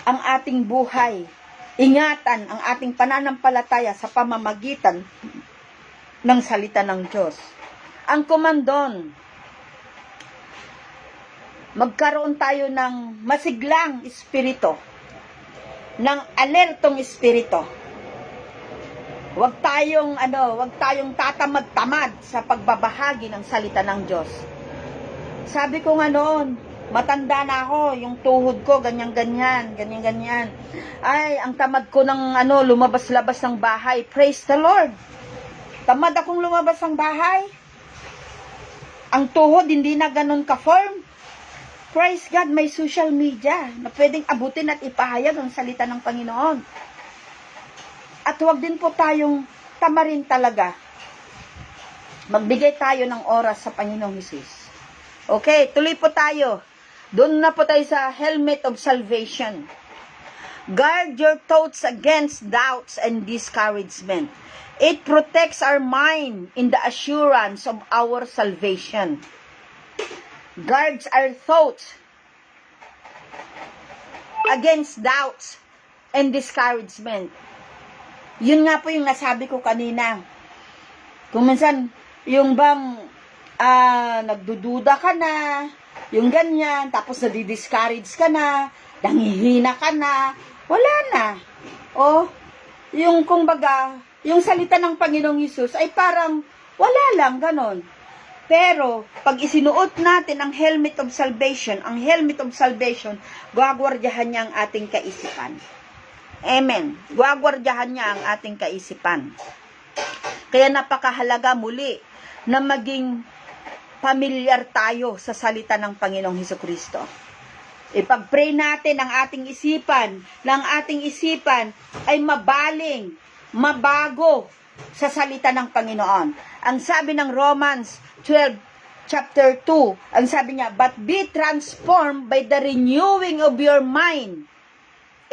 ang ating buhay, ingatan ang ating pananampalataya sa pamamagitan ng salita ng Diyos. Ang komandon, magkaroon tayo ng masiglang espiritu, ng alertong espiritu. Huwag tayong tatamad-tamad sa pagbabahagi ng salita ng Diyos. Sabi ko nga noon, matanda na ako, yung tuhod ko, ganyan-ganyan. Ay, ang tamad ko ng lumabas-labas ng bahay. Praise the Lord. Tamad akong lumabas ng bahay. Ang tuhod, hindi na ganun ka-form. Praise God, may social media na pwedeng abutin at ipahayag ang salita ng Panginoon. At huwag din po tayong tamarin talaga. Magbigay tayo ng oras sa Panginoong Hesus. Okay, tuloy po tayo. Doon na po tayo sa helmet of salvation. Guard your thoughts against doubts and discouragement. It protects our mind in the assurance of our salvation. Guards our thoughts against doubts and discouragement. Yun nga po yung nasabi ko kanina. Kung minsan, yung bang nagdududa ka na, yung ganyan, tapos nadidiscourage ka na, nangihina ka na, wala na. O, yung kumbaga, yung salita ng Panginoong Hesus ay parang wala lang, ganon. Pero, pag isinuot natin ang helmet of salvation, gagwardyahan niya ang ating kaisipan. Amen. Gagwardyahan niya ang ating kaisipan. Kaya napakahalaga muli na maging pamilyar tayo sa salita ng Panginoong Hesukristo. Ipag-pray natin ang ating isipan, na ang ating isipan ay mabaling, mabago sa salita ng Panginoon. Ang sabi ng Romans 12, chapter 2, ang sabi niya, but be transformed by the renewing of your mind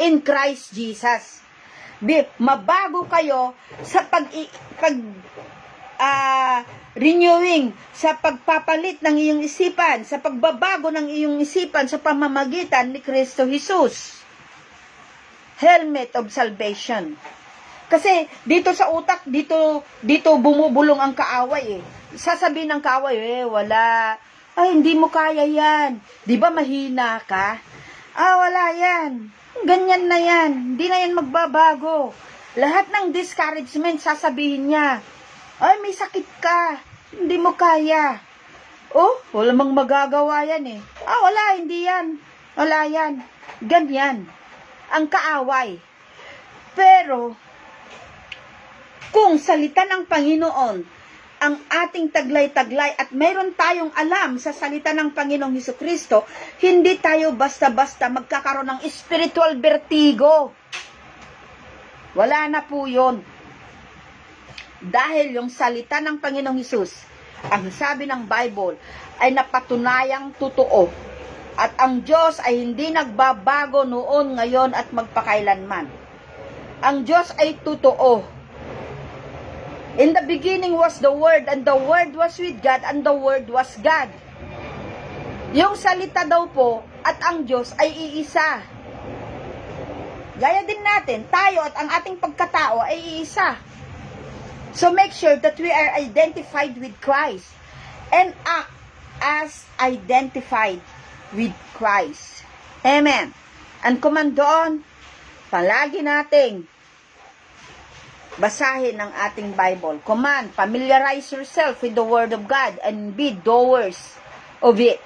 in Christ Jesus. Mabago kayo sa renewing, sa pagpapalit ng iyong isipan, sa pagbabago ng iyong isipan sa pamamagitan ni Kristo Jesus. Helmet of salvation. Kasi dito sa utak, dito bumubulong ang kaaway eh. Sasabihin ng kaaway, wala. Ay, hindi mo kaya yan. Di ba mahina ka? Wala yan. Ganyan na yan. Hindi na yan magbabago. Lahat ng discouragement, sasabihin niya, ay, may sakit ka. Hindi mo kaya. Wala mang magagawa yan eh. Wala, hindi yan. Wala yan. Ganyan. Ang kaaway. Pero, kung salita ng Panginoon, ang ating taglay-taglay at mayroon tayong alam sa salita ng Panginoong Hesukristo, hindi tayo basta-basta magkakaroon ng spiritual vertigo. Wala na po yun. Dahil yung salita ng Panginoong Hesus, ang sabi ng Bible, ay napatunayang totoo. At ang Diyos ay hindi nagbabago noon, ngayon at magpakailanman. Ang Diyos ay totoo. In the beginning was the Word, and the Word was with God, and the Word was God. Yung salita daw po, at ang Diyos ay iisa. Gaya din natin, tayo at ang ating pagkatao ay iisa. So make sure that we are identified with Christ, and act as identified with Christ. Amen. And command doon, palagi nating basahin ang ating Bible. Command, familiarize yourself with the Word of God and be doers of it.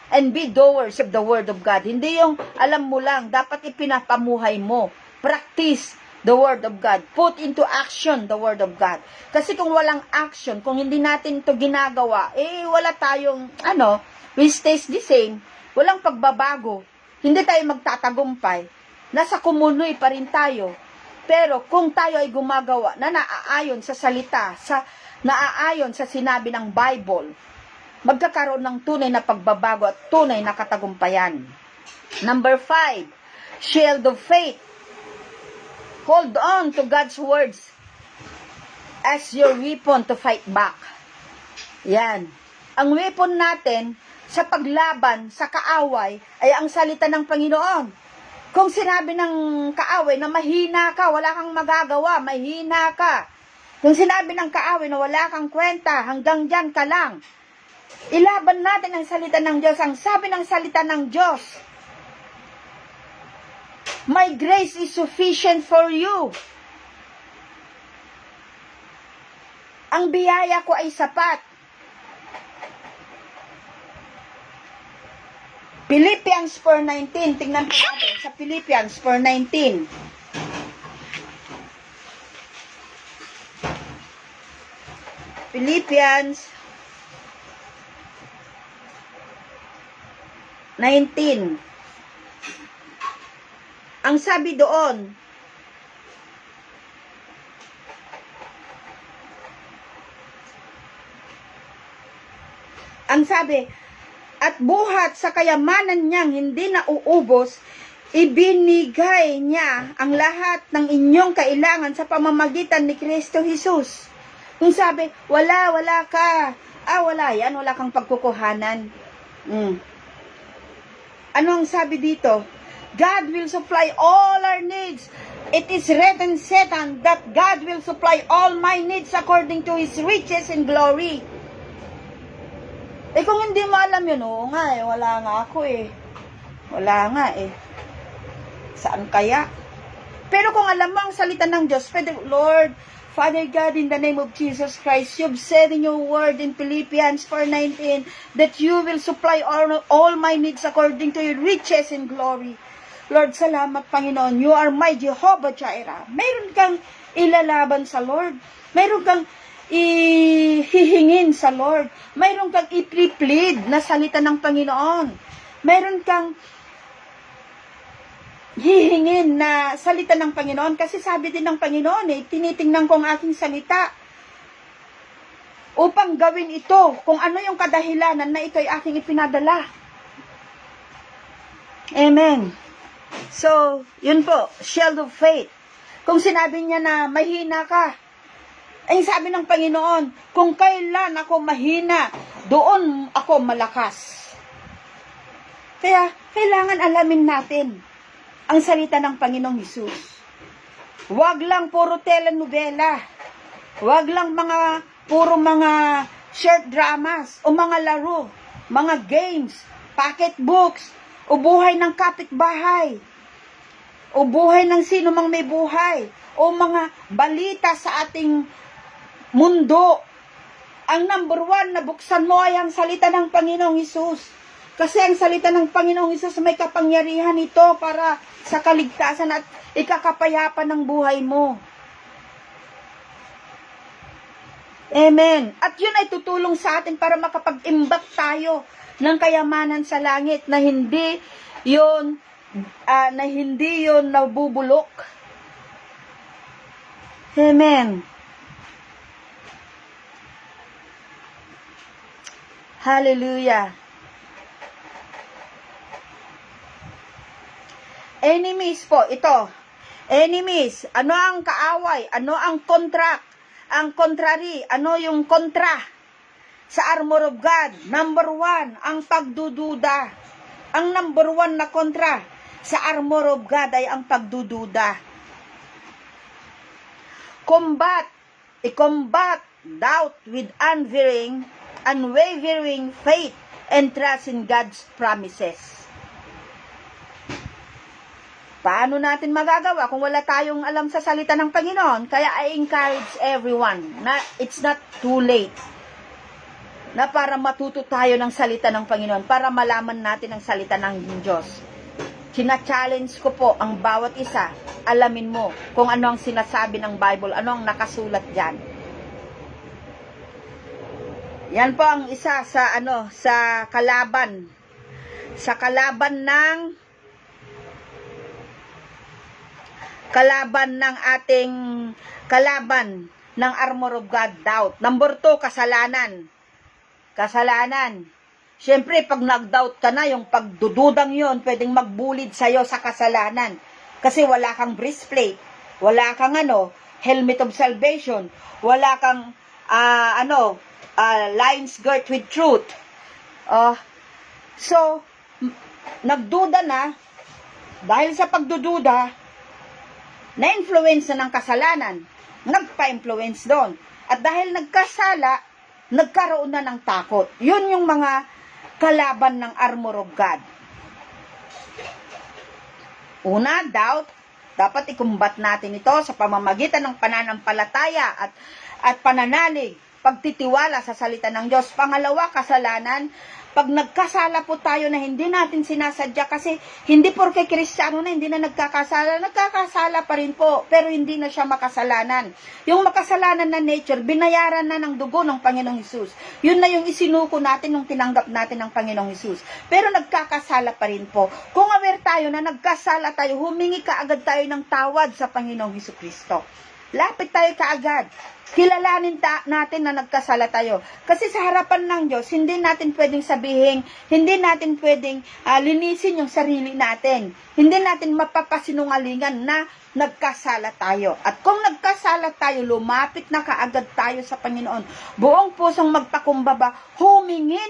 And be doers of the Word of God. Hindi yung alam mo lang, dapat ipinapamuhay mo. Practice the Word of God. Put into action the Word of God. Kasi kung walang action, kung hindi natin ito ginagawa, wala tayong, we stays the same. Walang pagbabago. Hindi tayo magtatagumpay. Nasa kumunoy pa rin tayo. Pero kung tayo ay gumagawa na naaayon sa salita, naaayon sa sinabi ng Bible, magkakaroon ng tunay na pagbabago at tunay na katagumpayan. Number 5, shield of faith. Hold on to God's words as your weapon to fight back. Yan. Ang weapon natin sa paglaban sa kaaway ay ang salita ng Panginoon. Kung sinabi ng kaaway na mahina ka, wala kang magagawa, mahina ka. Kung sinabi ng kaaway na wala kang kwenta, hanggang dyan ka lang. Ilaban natin ang salita ng Diyos. Ang sabi ng salita ng Diyos, my grace is sufficient for you. Ang biyaya ko ay sapat. Philippians 4:19. Tingnan po natin sa Philippians 4:19. Philippians 19. Ang sabi doon, at buhat sa kayamanan niyang hindi nauubos, ibinigay niya ang lahat ng inyong kailangan sa pamamagitan ni Kristo Jesus. Kung sabi, wala ka. Wala yan, wala kang pagkukuhanan. Ano ang sabi dito? God will supply all our needs. It is written, Satan, that God will supply all my needs according to His riches and glory. Kung hindi mo alam yun, wala nga ako Wala nga Saan kaya? Pero kung alam mo ang salita ng Diyos, pwede, Lord, Father God, in the name of Jesus Christ, you've said in your word in Philippians 4:19 that you will supply all my needs according to your riches and glory. Lord, salamat Panginoon. You are my Jehovah Jireh. Mayroon kang ilalaban sa Lord. Mayroon kang ihihingin sa Lord. Mayroon kang i-plead na salita ng Panginoon. Mayroon kang hihingin na salita ng Panginoon. Kasi sabi din ng Panginoon tinitingnan ko ang aking salita upang gawin ito. Kung ano yung kadahilanan na ito ay aking ipinadala. Amen. So, yun po, shield of faith. Kung sinabi niya na mahina ka, ay sabi ng Panginoon, kung kailan ako mahina, doon ako malakas. Kaya, kailangan alamin natin ang salita ng Panginoong Hesus. Huwag lang puro telenovela. Huwag lang puro mga short dramas o mga laro, mga games, pocketbooks, o buhay ng kapitbahay, o buhay ng sino mang may buhay, o mga balita sa ating mundo. Ang number one na buksan mo ay ang salita ng Panginoong Hesus. Kasi ang salita ng Panginoong Hesus may kapangyarihan ito para sa kaligtasan at ikakapayapan ng buhay mo. Amen. At yun ay tutulong sa atin para makapag-imbak tayo ng kayamanan sa langit na hindi yun nabubulok. Amen. Hallelujah. Enemies po, ito. Enemies, ano ang kaaway? Ano ang contract? Ang contrary, ano yung kontra sa armor of God? Number one, ang pagdududa. Ang number one na kontra sa armor of God ay ang pagdududa. I-combat doubt with unwavering faith and trust in God's promises. Paano natin magagawa kung wala tayong alam sa salita ng Panginoon? Kaya I encourage everyone na it's not too late na para matuto tayo ng salita ng Panginoon, para malaman natin ang salita ng Diyos. Sina-challenge ko po ang bawat isa, alamin mo kung ano ang sinasabi ng Bible, ano ang nakasulat dyan. Yan po ang isa sa kalaban. Sa kalaban ng armor of God, doubt. Number 2, kasalanan. Siyempre, pag nag-doubt ka na, yung pagdududang yon, pwedeng magbulid sa'yo sa kasalanan. Kasi wala kang breastplate, wala kang helmet of salvation, wala kang lion's girt with truth. So, nagduda na, dahil sa pagdududa, na-influence na ng kasalanan, nagpa-influence doon. At dahil nagkasala, nagkaroon na ng takot. Yun yung mga kalaban ng armor of God. Una, doubt. Dapat ikumbat natin ito sa pamamagitan ng pananampalataya at pananalig, pagtitiwala sa salita ng Diyos. Pangalawa, kasalanan. Pag nagkasala po tayo na hindi natin sinasadya, kasi hindi porke Kristiyano na hindi na nagkakasala pa rin po, pero hindi na siya makasalanan. Yung makasalanan na nature, binayaran na ng dugo ng Panginoong Hesus. Yun na yung isinuko natin nung tinanggap natin ng Panginoong Hesus. Pero nagkakasala pa rin po. Kung aware tayo na nagkasala tayo, humingi kaagad tayo ng tawad sa Panginoong Hesukristo. Lapit tayo kaagad. Kilalanin natin na nagkasala tayo. Kasi sa harapan ng Diyos, hindi natin pwedeng sabihin, hindi natin pwedeng linisin yung sarili natin. Hindi natin mapapasinungalingan na nagkasala tayo. At kung nagkasala tayo, lumapit na kaagad tayo sa Panginoon. Buong pusong magpakumbaba, humingi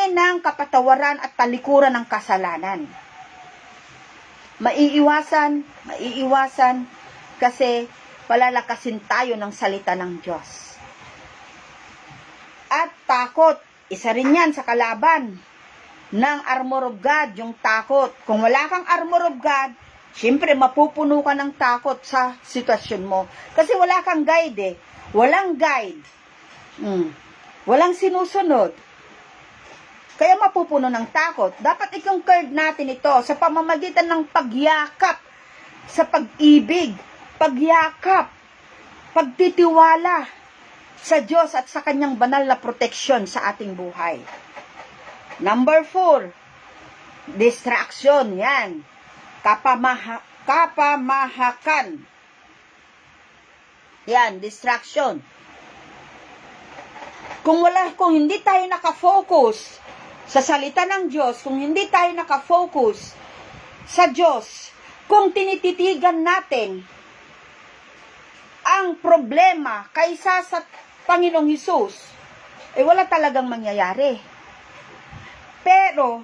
ng kapatawaran at talikuran ng kasalanan. Maiiwasan, kasi palalakasin tayo ng salita ng Diyos. At takot, isa rin yan sa kalaban ng armor of God, yung takot. Kung wala kang armor of God, syempre mapupuno ka ng takot sa sitwasyon mo. Kasi wala kang guide eh. Walang guide. Walang sinusunod. Kaya mapupuno ng takot. Dapat i-conquer natin ito sa pamamagitan ng pagyakap sa pag-ibig, pagyakap, pagtitiwala sa Diyos at sa kanyang banal na proteksyon sa ating buhay. Number 4, distraction. Yan. Kapamahakan. Yan, distraction. Kung hindi tayo nakafocus sa salita ng Diyos, kung hindi tayo nakafocus sa Diyos, kung tinititigan natin ang problema kaysa sa Panginoong Hesus, wala talagang mangyayari. Pero,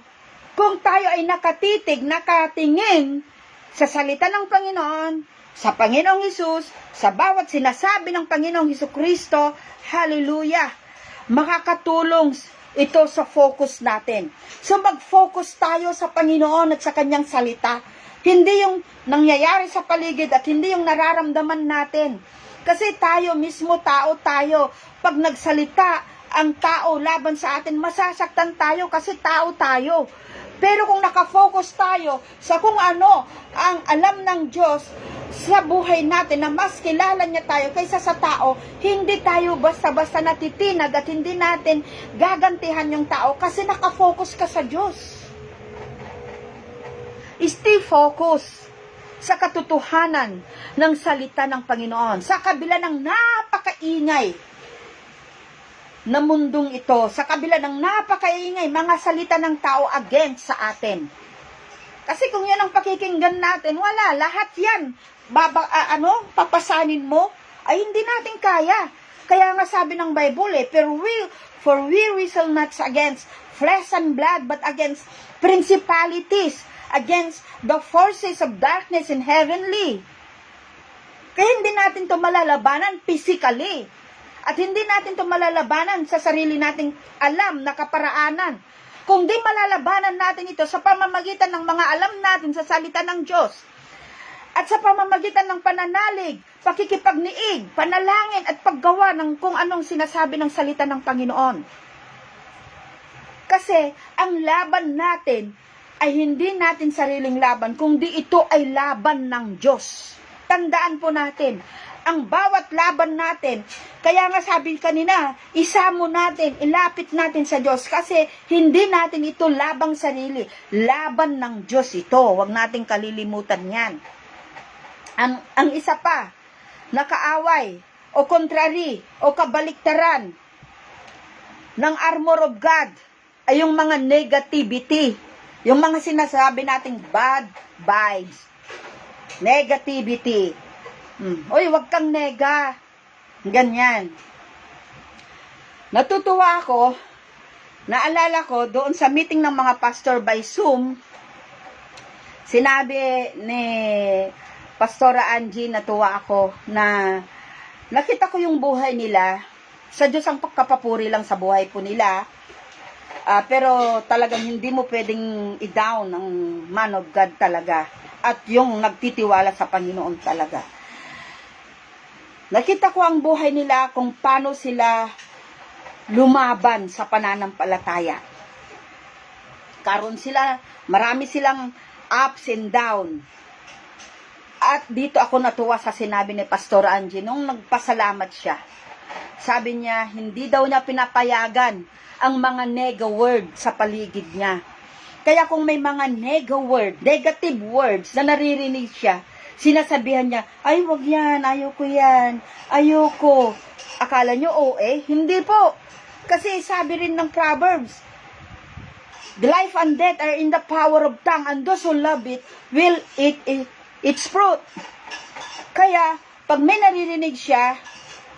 kung tayo ay nakatingin sa salita ng Panginoon, sa Panginoong Hesus, sa bawat sinasabi ng Panginoong Hesukristo, hallelujah, makakatulong ito sa focus natin. So, mag-focus tayo sa Panginoon at sa kanyang salita. Hindi yung nangyayari sa paligid at hindi yung nararamdaman natin. Kasi tayo mismo, tao tayo. Pag nagsalita ang tao laban sa atin, masasaktan tayo kasi tao tayo. Pero kung nakafocus tayo sa kung ano ang alam ng Diyos sa buhay natin, na mas kilala niya tayo kaysa sa tao, hindi tayo basta-basta natitinag at hindi natin gagantihan yung tao kasi nakafocus ka sa Diyos. Stay focus sa katotohanan ng salita ng Panginoon. Sa kabila ng napakaingay na mundong ito, sa kabila ng napakaingay mga salita ng tao against sa atin. Kasi kung yan ang pakikinggan natin, wala, lahat yan. Papasanin mo, ay hindi natin kaya. Kaya nga sabi ng Bible, for we wrestle not against flesh and blood, but against principalities, against the forces of darkness in heavenly. Kaya hindi natin ito malalabanan physically. At hindi natin ito malalabanan sa sarili nating alam na kaparaanan. Kung di malalabanan natin ito sa pamamagitan ng mga alam natin sa salita ng Diyos. At sa pamamagitan ng pananalig, pakikipagniig, panalangin at paggawa ng kung anong sinasabi ng salita ng Panginoon. Kasi ang laban natin ay hindi natin sariling laban, kundi ito ay laban ng Diyos. Tandaan po natin, ang bawat laban natin, kaya nga sabi kanina, isamo natin, ilapit natin sa Diyos, kasi hindi natin ito labang sarili, laban ng Diyos ito. Huwag nating kalilimutan yan. Ang isa pa, nakaaway, o contrary, o kabaliktaran ng armor of God, ay yung mga negativity. Yung mga sinasabi nating bad vibes, negativity. Uy, wag kang nega. Ganyan. Natutuwa ako, naalala ko, doon sa meeting ng mga pastor by Zoom, sinabi ni Pastora Angie, natuwa ako, na nakita ko yung buhay nila, Sa Diyos ang pagkapapuri lang sa buhay po nila. Pero talagang hindi mo pwedeng i-down ang man of God talaga. At yung nagtitiwala sa Panginoon talaga. Nakita ko ang buhay nila kung paano sila lumaban sa pananampalataya. Karon sila, marami silang ups and down. At dito ako natuwa sa sinabi ni Pastor Angie nung nagpasalamat siya. Sabi niya, hindi daw niya pinapayagan ang mga nega-word sa paligid niya. Kaya kung may mga nega-word, negative words na naririnig siya, sinasabihan niya, ay wag yan, ayoko yan, ayoko. Akala niyo hindi po. Kasi sabi rin ng Proverbs, the life and death are in the power of tongue, and those who love it will eat its fruit. Kaya, pag may naririnig siya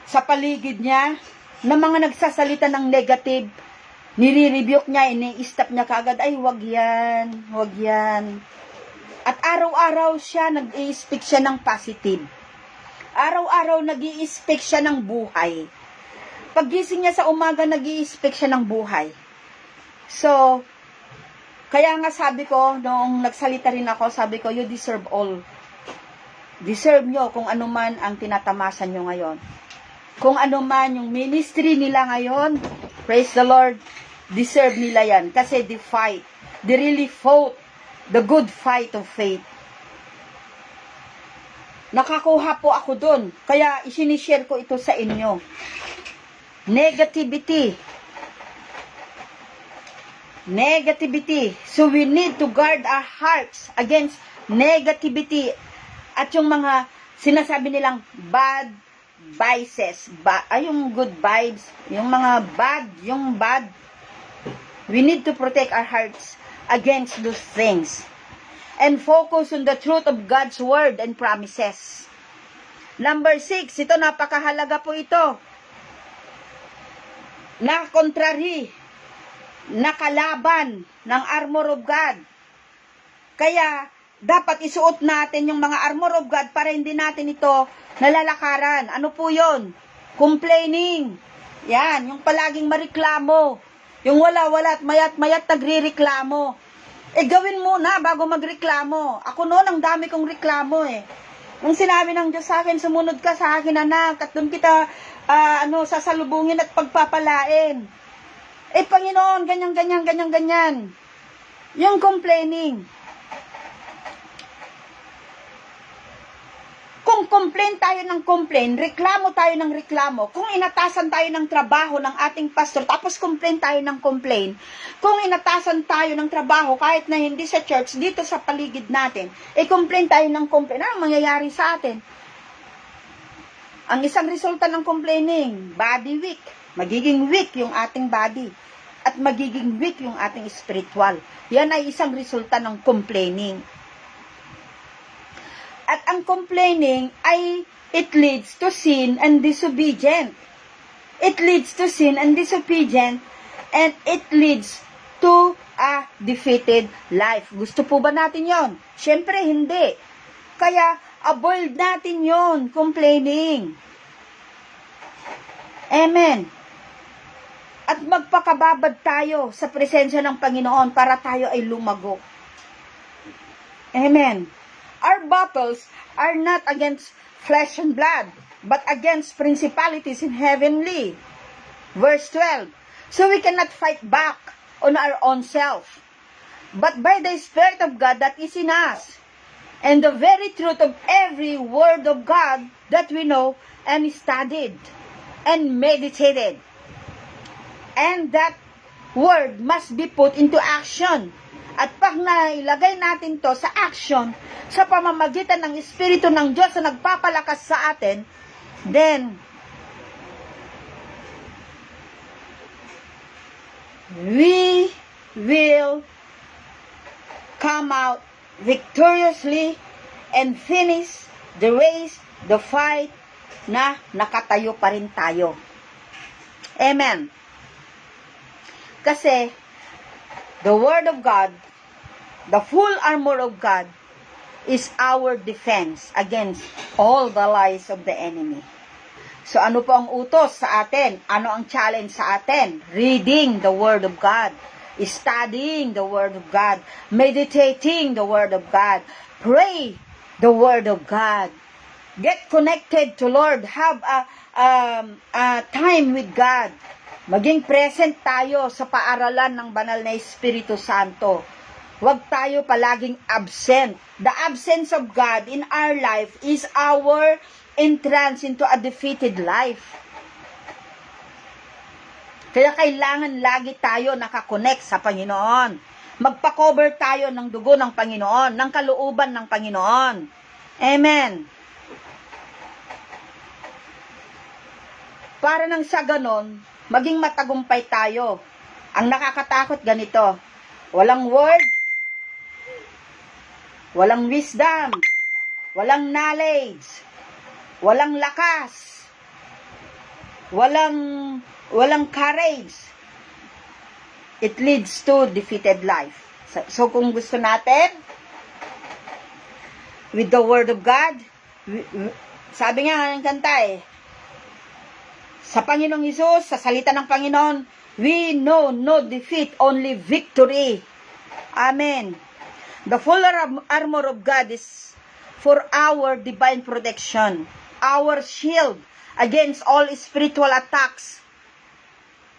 sa paligid niya, na mga nagsasalita ng negative, nire-rebuke niya, ini-stop niya kaagad, ay wag yan, wag yan. At araw-araw siya, nag-i-speak siya ng positive. Araw-araw nag-i-speak siya ng buhay. Paggising niya sa umaga, nag-i-speak siya ng buhay. So, kaya nga sabi ko, nung nagsalita rin ako, sabi ko, you deserve all. Deserve nyo kung ano man ang tinatamasan nyo ngayon. Kung ano man yung ministry nila ngayon, praise the Lord, deserve nila yan. Kasi they fight. They really fought the good fight of faith. Nakakuha po ako dun. Kaya isinishare ko ito sa inyo. Negativity. Negativity. So we need to guard our hearts against negativity. At yung mga sinasabi nilang bad vices, yung good vibes, yung mga bad, we need to protect our hearts against those things and focus on the truth of God's word and promises. Number 6, ito napakahalaga po ito, na contrary, na kalaban ng armor of God. Kaya dapat isuot natin yung mga armor of God para hindi natin ito nalalakaran. Ano po yun? Complaining. Yan, yung palaging mareklamo. Yung wala-wala at mayat-mayat nagre-reklamo. Gawin muna bago magreklamo. Ako noon, ang dami kong reklamo Nung sinabi ng Diyos sa akin, sumunod ka sa akin anak, at doon kita sasalubungin at pagpapalain. Panginoon, ganyan. Yung complaining. Kung complain tayo ng complain, reklamo tayo ng reklamo, kung inatasan tayo ng trabaho ng ating pastor, tapos complain tayo ng complain, kung inatasan tayo ng trabaho, kahit na hindi sa church, dito sa paligid natin, complain tayo ng complain, ano mangyayari sa atin? Ang isang resulta ng complaining, body weak. Magiging weak yung ating body. At magiging weak yung ating spiritual. Yan ay isang resulta ng complaining. At ang complaining ay it leads to sin and disobedient. It leads to sin and disobedient, and it leads to a defeated life. Gusto po ba natin yon? Siyempre hindi. Kaya avoid natin yon, complaining. Amen. At magpakababad tayo sa presensya ng Panginoon para tayo ay lumago. Amen. Our battles are not against flesh and blood, but against principalities in heavenly. Verse 12. So we cannot fight back on our own self, but by the Spirit of God that is in us, and the very truth of every word of God that we know and studied and meditated. And that word must be put into action. At pag nailagay natin to sa action, sa pamamagitan ng Espiritu ng Diyos na nagpapalakas sa atin, then, we will come out victoriously and finish the race, the fight, na nakatayo pa rin tayo. Amen. Kasi, the Word of God, the full armor of God, is our defense against all the lies of the enemy. So ano po ang utos sa atin? Ano ang challenge sa atin? Reading the Word of God. Studying the Word of God. Meditating the Word of God. Pray the Word of God. Get connected to Lord. Have a time with God. Maging present tayo sa paaralan ng banal na Espiritu Santo. Huwag tayo palaging absent. The absence of God in our life is our entrance into a defeated life. Kaya kailangan lagi tayo nakakonect sa Panginoon. Magpa-cover tayo ng dugo ng Panginoon, ng kalooban ng Panginoon. Amen. Para nang sa ganon, maging matagumpay tayo. Ang nakakatakot ganito, walang word, walang wisdom, walang knowledge, walang lakas, walang courage. It leads to defeated life. So kung gusto natin, with the Word of God, sabi nga ng kanta sa Panginoong Hesus, sa salita ng Panginoon, we know no defeat, only victory. Amen. The full armor of God is for our divine protection, our shield against all spiritual attacks,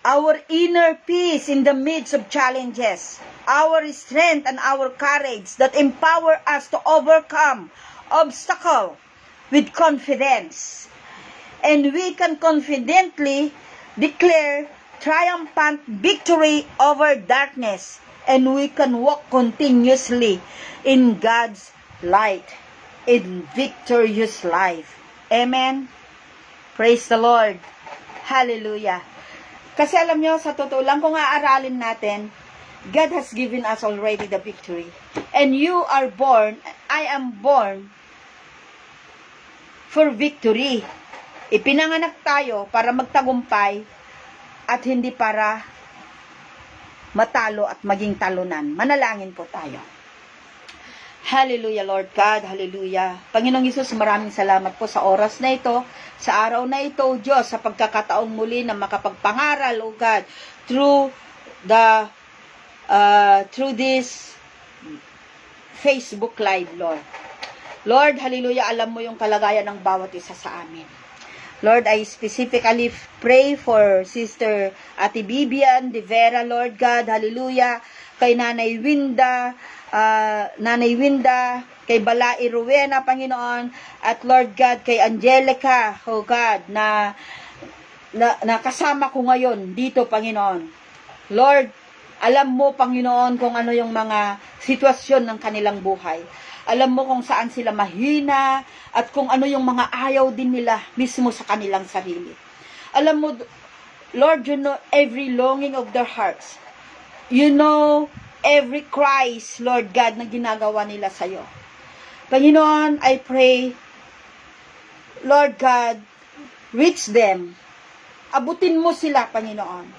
our inner peace in the midst of challenges, our strength and our courage that empower us to overcome obstacles with confidence. And we can confidently declare triumphant victory over darkness, and we can walk continuously in God's light, in victorious life. Amen. Praise the Lord. Hallelujah. Kasi alam nyo, sa totoo lang, kung aaralin natin, God has given us already the victory. And you are born, I am born for victory. Ipinanganak tayo para magtagumpay at hindi para matalo at maging talunan. Manalangin po tayo. Hallelujah, Lord God. Hallelujah. Panginoong Hesus, maraming salamat po sa oras na ito, sa araw na ito, Diyos, sa pagkakataong muli na makapagpangaral, O God, through this Facebook Live, Lord. Lord, hallelujah, alam mo yung kalagayan ng bawat isa sa amin. Lord, I specifically pray for Sister Ate Bibian de Vera, Lord God, hallelujah, kay Nanay Winda, kay Balai Rowena, Panginoon, at Lord God, kay Angelica, oh God, na kasama ko ngayon dito, Panginoon. Lord, alam mo, Panginoon, kung ano yung mga sitwasyon ng kanilang buhay. Alam mo kung saan sila mahina at kung ano yung mga ayaw din nila mismo sa kanilang sarili. Alam mo, Lord, you know every longing of their hearts. You know every cries, Lord God, na ginagawa nila sa'yo. Panginoon, I pray, Lord God, reach them. Abutin mo sila, Panginoon.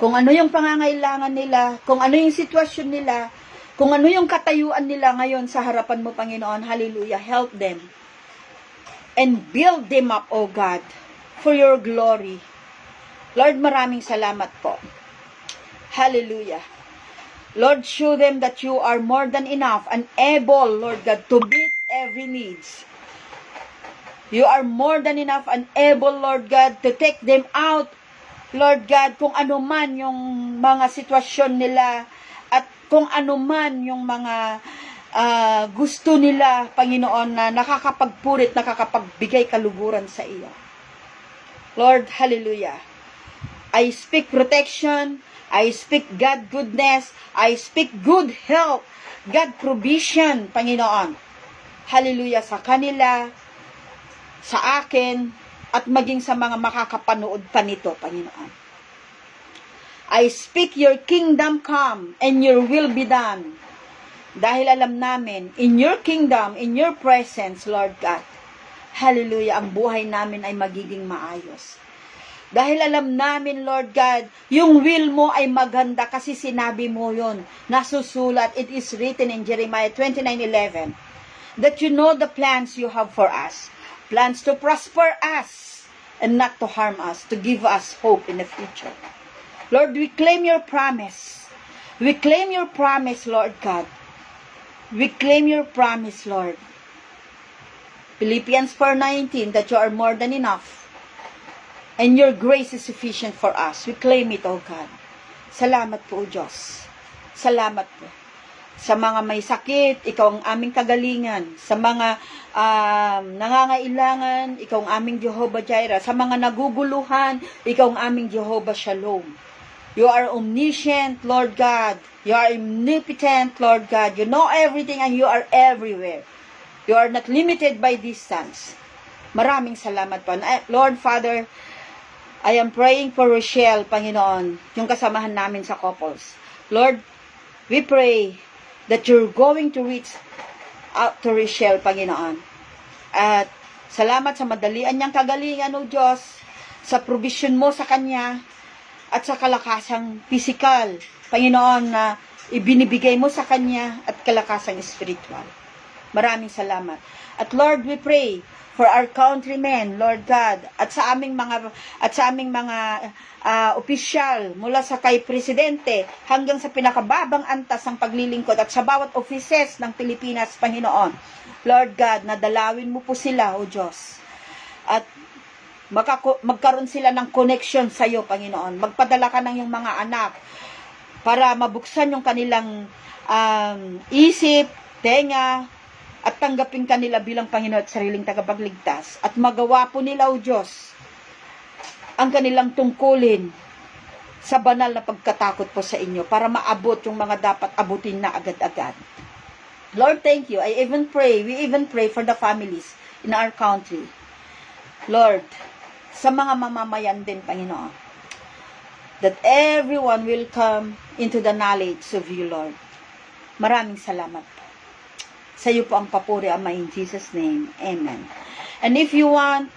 Kung ano yung pangangailangan nila, kung ano yung sitwasyon nila, kung ano yung katayuan nila ngayon sa harapan mo, Panginoon, hallelujah, help them. And build them up, O God, for your glory. Lord, maraming salamat po. Hallelujah. Lord, show them that you are more than enough and able, Lord God, to meet every needs. You are more than enough and able, Lord God, to take them out, Lord God, kung ano man yung mga sitwasyon nila, at kung ano man yung mga gusto nila, Panginoon, na nakakapagpurit, nakakapagbigay kaluguran sa iyo. Lord, hallelujah. I speak protection, I speak God goodness, I speak good health, God provision, Panginoon. Hallelujah, sa kanila, sa akin, at maging sa mga makakapanood pa nito, Panginoon. I speak your kingdom come and your will be done. Dahil alam namin, in your kingdom, in your presence, Lord God, hallelujah, ang buhay namin ay magiging maayos. Dahil alam namin, Lord God, yung will mo ay maganda kasi sinabi mo yun. Nasusulat, it is written in Jeremiah 29:11, that you know the plans you have for us. plans to prosper us and not to harm us, to give us hope in the future. Lord, we claim your promise. We claim your promise, Lord God. We claim your promise, Lord. Philippians 4:19, that you are more than enough. And your grace is sufficient for us. We claim it, O God. Salamat po, O Diyos. Salamat po. Sa mga may sakit, ikaw ang aming kagalingan. Sa mga nangangailangan, ikaw ang aming Jehovah Jireh. Sa mga naguguluhan, ikaw ang aming Jehovah Shalom. You are omniscient, Lord God. You are omnipotent, Lord God. You know everything and you are everywhere. You are not limited by distance. Maraming salamat po. Lord Father, I am praying for Rochelle, Panginoon, yung kasamahan namin sa couples. Lord, we pray that you're going to reach out to Rochelle, Panginoon. At salamat sa madalian niyang kagalingan, O Diyos, sa provision mo sa kanya, at sa kalakasang physical, Panginoon, na ibinibigay mo sa kanya at kalakasang spiritual. Maraming salamat. At Lord, we pray for our countrymen, Lord God, at sa aming mga opisyal mula sa kay presidente hanggang sa pinakababang antas ng paglilingkod at sa bawat offices ng Pilipinas, Panginoon. Lord God, nadalawin mo po sila, O Diyos. At magkaroon sila ng connection sa iyo, Panginoon. Magpadala ka ng iyong mga anak para mabuksan yung kanilang isip, tenga, at tanggapin kanila bilang Panginoon at sariling tagapagligtas. At magawa po nila, O Diyos, ang kanilang tungkulin sa banal na pagkatakot po sa inyo para maabot yung mga dapat abutin na agad-agad. Lord, thank you. We even pray for the families in our country. Lord, sa mga mamamayan din, Panginoon, that everyone will come into the knowledge of you, Lord. Maraming salamat. Sa iyo po ang papuri, Ama, in Jesus' name. Amen. And if you want,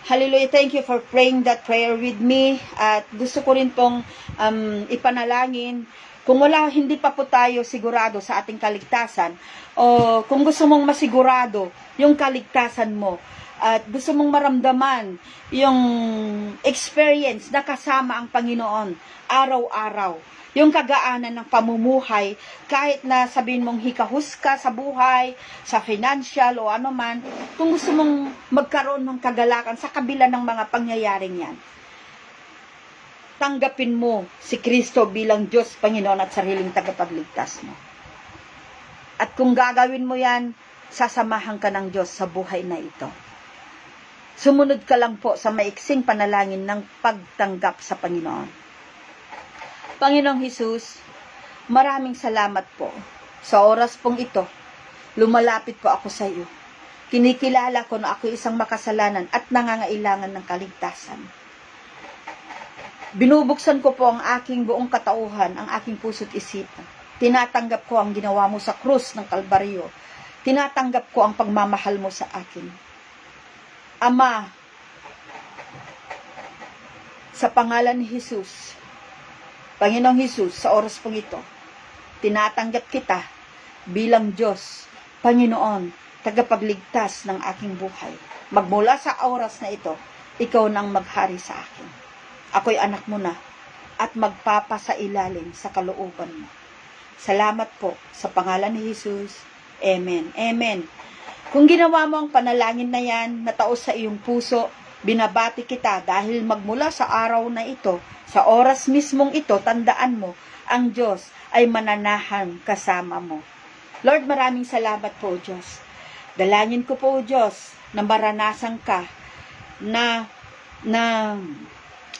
hallelujah, thank you for praying that prayer with me. At gusto ko rin pong ipanalangin. Kung hindi pa po tayo sigurado sa ating kaligtasan, o kung gusto mong masigurado yung kaligtasan mo, at gusto mong maramdaman yung experience na kasama ang Panginoon araw-araw, yung kagaanan ng pamumuhay, kahit na sabihin mong hikahus ka sa buhay, sa financial o ano man, kung gusto mong magkaroon ng kagalakan sa kabila ng mga pangyayaring yan, tanggapin mo si Kristo bilang Diyos, Panginoon at sariling tagapagligtas mo. At kung gagawin mo yan, sasamahan ka ng Diyos sa buhay na ito. Sumunod ka lang po sa maiksing panalangin ng pagtanggap sa Panginoon. Panginoong Hesus, maraming salamat po sa oras pong ito. Lumalapit po ako sa iyo. Kinikilala ko na ako isang makasalanan at nangangailangan ng kaligtasan. Binubuksan ko po ang aking buong katauhan, ang aking puso't isipan. Tinatanggap ko ang ginawa mo sa krus ng Kalbaryo. Tinatanggap ko ang pagmamahal mo sa akin. Ama, sa pangalan ni Jesus, Panginoong Hesus, sa oras pong ito, tinatanggap kita bilang Diyos, Panginoon, tagapagligtas ng aking buhay. Magmula sa oras na ito, ikaw nang maghari sa akin. Ako'y anak mo na at magpapasailalim sa kalooban mo. Salamat po sa pangalan ni Jesus. Amen. Amen. Kung ginawa mo ang panalangin na yan, nataos sa iyong puso, binabati kita dahil magmula sa araw na ito, sa oras mismong ito, tandaan mo, ang Diyos ay mananahan kasama mo. Lord, maraming salamat po, Diyos. Dalangin ko po, Diyos, na maranasan ka, na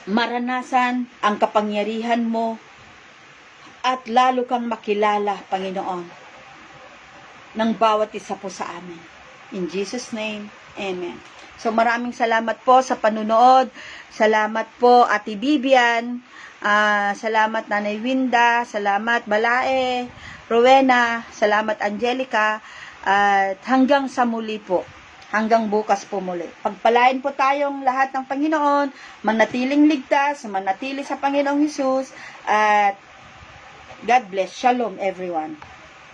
maranasan ang kapangyarihan mo, at lalo kang makilala, Panginoon, ng bawat isa po sa amin. In Jesus' name, Amen. So maraming salamat po sa panunood. Salamat po Ate Bibian. Salamat Nanay Winda. Salamat Balae. Rowena. Salamat Angelica. At hanggang sa muli po. Hanggang bukas po muli. Pagpalain po tayong lahat ng Panginoon. Manatiling ligtas. Manatili sa Panginoong Hesus. At God bless. Shalom everyone.